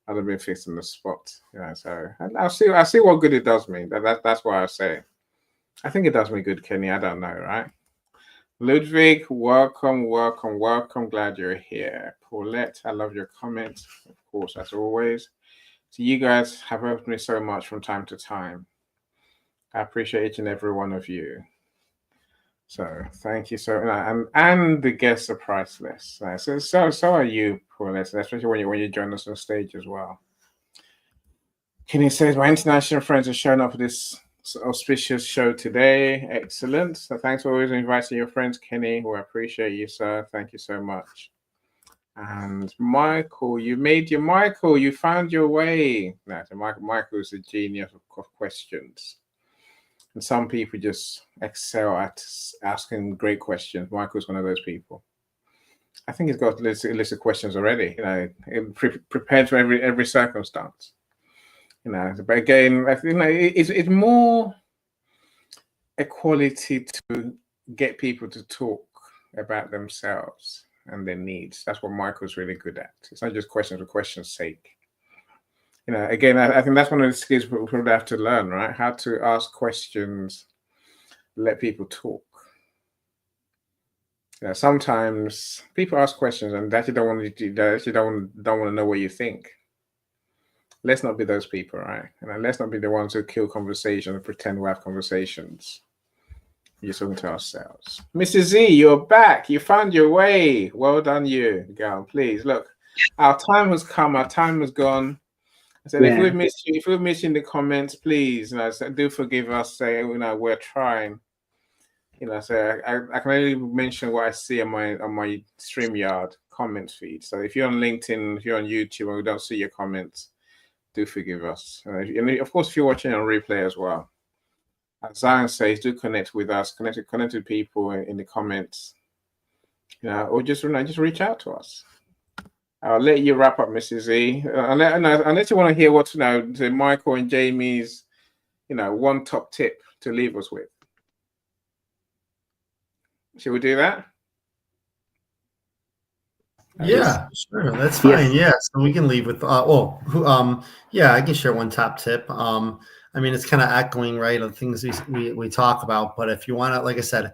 I've been fixed in the spot. So I'll see what good it does me. That's why I say. I think it does me good, Kenny. I don't know, right? Ludwig, welcome. Glad you're here. Paulette, I love your comments, of course, as always. So you guys have helped me so much from time to time. I appreciate each and every one of you. So thank you so much. And the guests are priceless. So are you, Paulette, especially when you join us on stage as well. Kenny says, my international friends are showing up for this auspicious show today. Excellent. So thanks for always inviting your friends, Kenny. We appreciate you, sir. Thank you so much. And Michael, you found your way. No, so Michael is a genius of questions. And some people just excel at asking great questions. Michael's one of those people. I think he's got a list of questions already, prepared for every circumstance. But again, I think it's more a quality to get people to talk about themselves and their needs. That's what Michael's really good at. It's not just questions for questions' sake. Again, I think that's one of the skills we probably have to learn, right? How to ask questions, let people talk. Sometimes people ask questions and they actually don't want to know what you think. Let's not be those people, right? Let's not be the ones who kill conversation and pretend we have conversations. You're talking to ourselves. Mrs. Z, you're back. You found your way. Well done, you girl. Please look, our time has come. Our time has gone. I said, if we've missed you in the comments, please, do forgive us. Say, we're trying. So I can only mention what I see on my StreamYard comments feed. So if you're on LinkedIn, if you're on YouTube, and we don't see your comments, do forgive us. And of course, if you're watching on replay as well, as Zion says, do connect with us, connect with people in the comments, or just reach out to us. I'll let you wrap up, Mrs. Z. Unless you want to hear what to Michael and Jamie's, one top tip to leave us with. Should we do that? Yes. Yeah, sure. That's fine. Yes. Yeah. So we can leave with, yeah, I can share one top tip. I mean, it's kind of echoing, right, of things we talk about. But if you want to, like I said,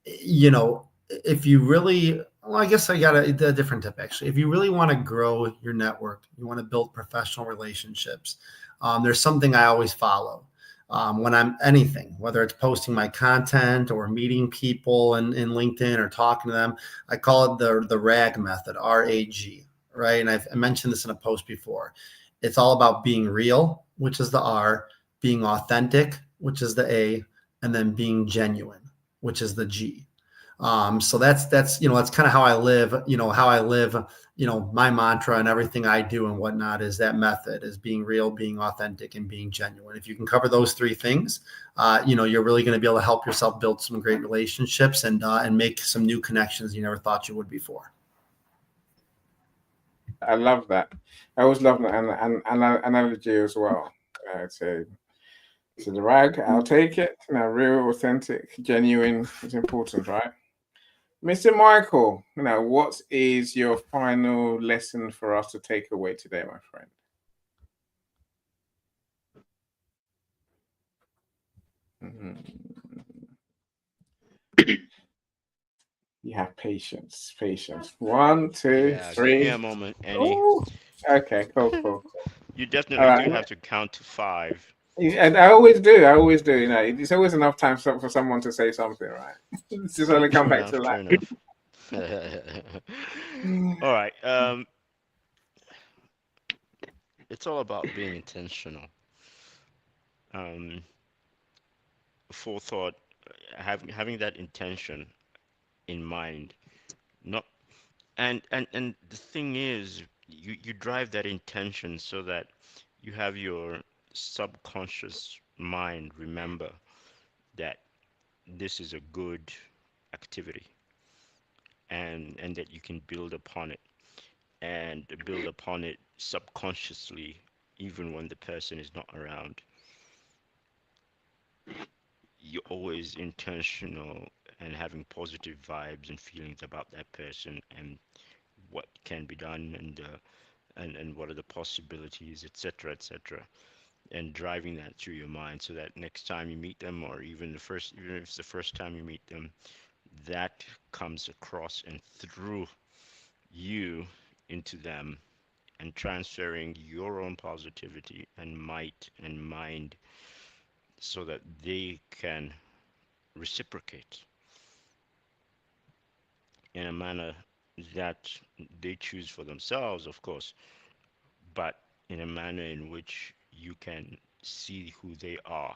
if you really, well, I guess I got a different tip actually. If you really want to grow your network, you want to build professional relationships, there's something I always follow. When I'm anything, whether it's posting my content or meeting people in LinkedIn or talking to them, I call it the RAG method, RAG, right? And I mentioned this in a post before. It's all about being real, which is the R, being authentic, which is the A, and then being genuine, which is the G. So that's that's kind of how I live. My mantra and everything I do and whatnot is that method is being real, being authentic, and being genuine. If you can cover those three things, you're really going to be able to help yourself build some great relationships and make some new connections you never thought you would before. I love that. I always love that and analogy as well. So the rag, I'll take it. Real, authentic, genuine is important, right? Mr. Michael, what is your final lesson for us to take away today, my friend? You have patience. 1, 2, Yeah, 3. give me a moment, Annie. Ooh. Okay, cool. You All definitely do right. have to count to 5. And I always do. It's always enough time for someone to say something, right? It's just only come True back to enough, true that. enough. All right. It's all about being intentional. Um, Forethought, having that intention in mind. Not and the thing is, you drive that intention so that you have your subconscious mind remember that this is a good activity, and that you can build upon it and build upon it subconsciously even when the person is not around. You're always intentional and having positive vibes and feelings about that person and what can be done and what are the possibilities, etc., etc., and driving that through your mind so that next time you meet them, or even if it's the first time you meet them, that comes across and through you into them, and transferring your own positivity and might and mind so that they can reciprocate in a manner that they choose for themselves, of course, but in a manner in which you can see who they are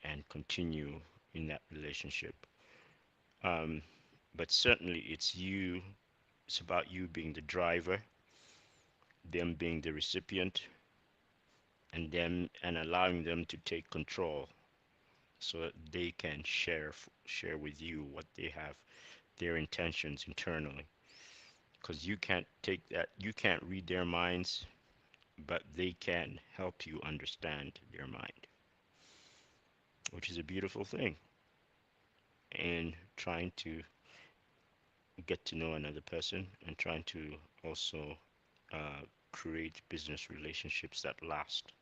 and continue in that relationship. Um, but certainly, it's about you being the driver, them being the recipient, and allowing them to take control so that they can share with you what they have, their intentions internally. Because you can't read their minds, but they can help you understand their mind, which is a beautiful thing. And trying to get to know another person and trying to also uh, create business relationships that last,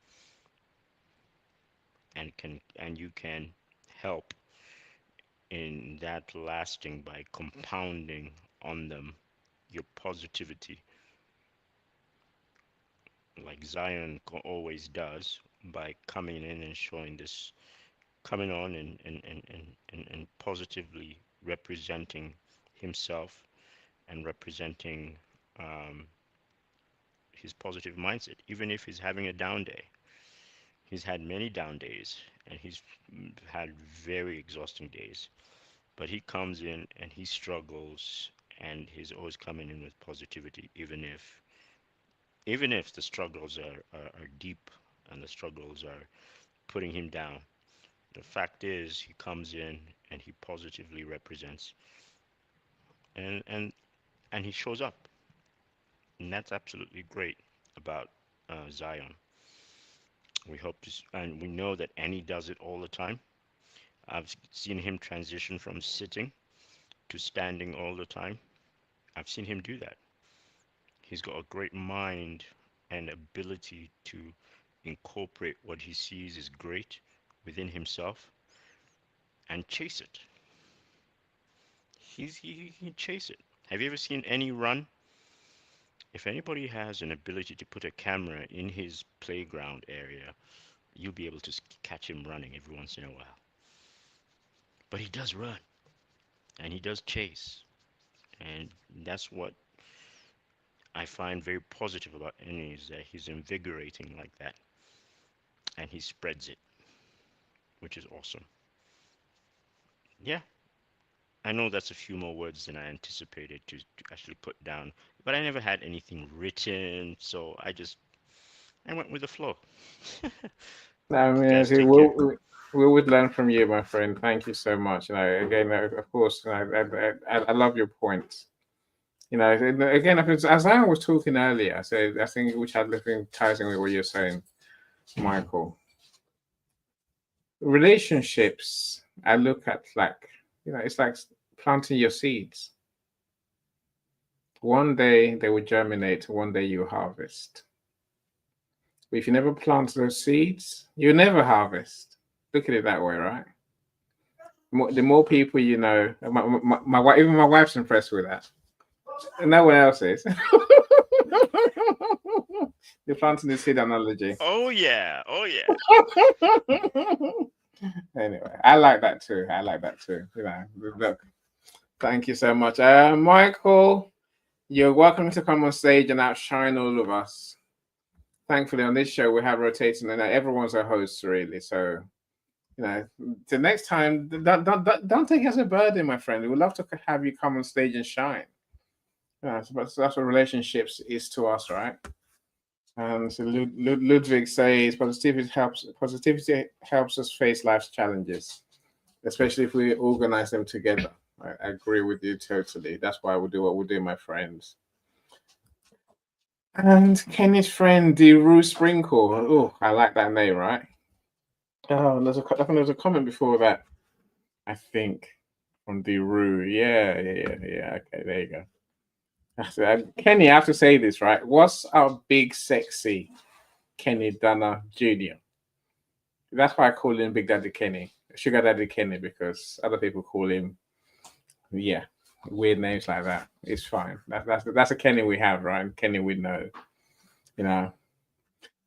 and you can help in that lasting by compounding on them your positivity, like Zion always does, by coming in and showing this, coming on and positively representing himself and representing um, his positive mindset, even if he's having a down day. He's had many down days and he's had very exhausting days, but he comes in and he struggles, and he's always coming in with positivity, even if the struggles are deep and the struggles are putting him down. The fact is, he comes in and he positively represents, and and and he shows up, and that's absolutely great about Zion. We hope to, and we know that Annie does it all the time. I've seen him transition from sitting to standing all the time, I've seen him do that. He's got a great mind and ability to incorporate what he sees is great within himself and chase it. He chase it. Have you ever seen any run? If anybody has an ability to put a camera in his playground area, you'll be able to catch him running every once in a while. But he does run and he does chase. And that's what I find very positive about Eni, is that he's invigorating like that. And he spreads it, which is awesome. Yeah, I know that's a few more words than I anticipated to actually put down, but I never had anything written, so I went with the flow. I mean, Guys, take care. we would learn from you, my friend. Thank you so much. Again, of course, I love your points. Again, as I was talking earlier, so I think which had been ties in with what you're saying, Michael. Relationships, I look at like, it's like planting your seeds. One day they will germinate, one day you harvest. But if you never plant those seeds, you never harvest. Look at it that way, right? The more people you know, my wife, even my wife's impressed with that. And no one else is. You're planting the seed analogy. Oh yeah, oh yeah. Anyway, I like that too. Look, thank you so much. Michael, you're welcome to come on stage and outshine all of us. Thankfully, on this show, we have rotating, and everyone's a host, really. So, the next time, don't take it as a burden, my friend. We'd love to have you come on stage and shine. So that's what relationships is to us, right? And so Ludwig says positivity helps us face life's challenges, especially if we organize them together. I agree with you totally. That's why we do what we do, my friends. And Kenny's friend, Deru Sprinkle. Oh, I like that name, right? Oh, I think there's a comment before that, I think, from Deru. Yeah. Okay, there you go. Kenny, I have to say this, right? What's our big, sexy Kenny Dunner Jr.? That's why I call him Big Daddy Kenny, Sugar Daddy Kenny, because other people call him, weird names like that. It's fine. That's a Kenny we have, right? Kenny we know.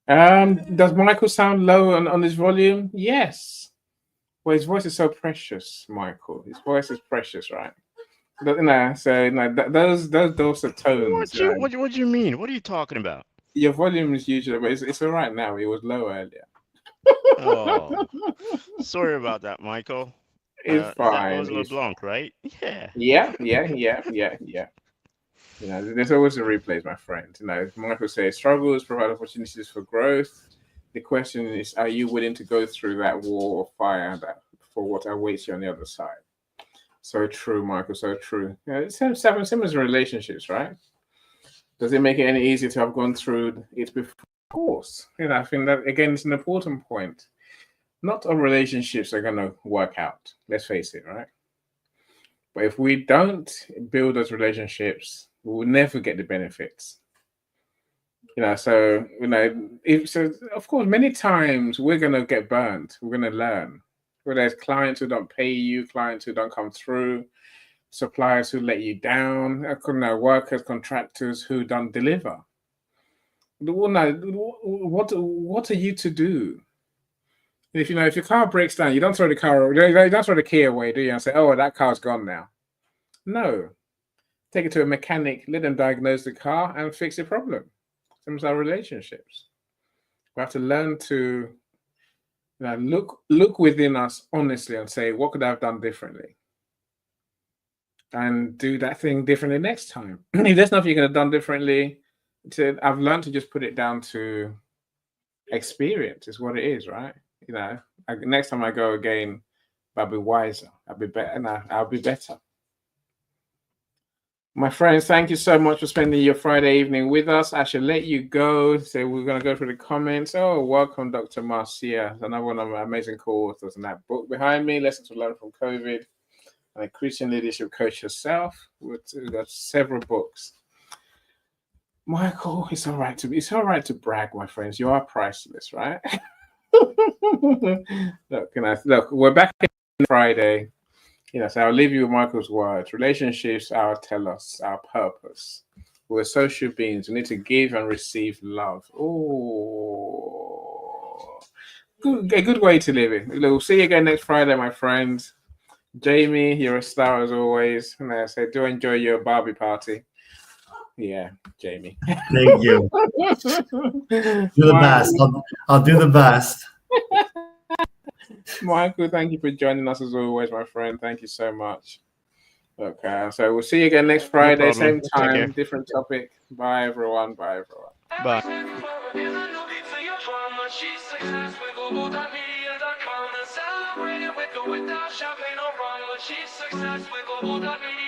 Does Michael sound low on his volume? Yes. Well, his voice is so precious, Michael. His voice is precious, right? But, those dulcet tones. What do you mean? What are you talking about? Your volume is usually, but it's all right now. It was low earlier. Oh, sorry about that, Michael. It's fine. That was LeBlanc, right? Yeah. Yeah. There's always a replays, my friend. Michael says struggles provide opportunities for growth. The question is, are you willing to go through that wall of fire for what awaits you on the other side? So true, Michael. So true. It's similar to relationships, right? Does it make it any easier to have gone through it before? Of course. I think that again is an important point. Not all relationships are going to work out. Let's face it, right? But if we don't build those relationships, we will never get the benefits. So of course, many times we're going to get burned. We're going to learn. Whether it's clients who don't pay you, clients who don't come through, suppliers who let you down, workers, contractors who don't deliver. What are you to do? If your car breaks down, you don't throw the key away, do you? And say, "Oh, that car's gone now." No, take it to a mechanic, let them diagnose the car and fix the problem. Same as our relationships. We have to learn to look within us honestly and say, what could I have done differently? And do that thing differently next time. If there's nothing you could have done differently, I've learned to just put it down to experience is what it is, right? Next time I go again, I'll be wiser, I'll be better, and I'll be better. My friends, thank you so much for spending your Friday evening with us. I shall let you go. So we're going to go through the comments. Oh, welcome, Dr. Marcia. Another one of my amazing co-authors in that book behind me, Lessons to Learn from COVID. and a Christian leadership coach herself. We've got several books. Michael, it's all right to brag, my friends. You are priceless, right? Look, we're back on Friday. So I'll leave you with Michael's words. Relationships are our telos, our purpose. We're social beings. We need to give and receive love. Oh, a good way to live it. We'll see you again next Friday, my friends. Jamie, you're a star as always. And I say, do enjoy your Barbie party. Yeah, Jamie. Thank you. Do the best. I'll do the best. Michael, thank you for joining us as always, my friend. Thank you so much. Okay, so we'll see you again next Friday, No same problem. time, different topic. Bye, everyone. Bye, everyone. Bye. She's success with global.media.com and celebrate it with or without champagne or rum. She's success with global.media.com.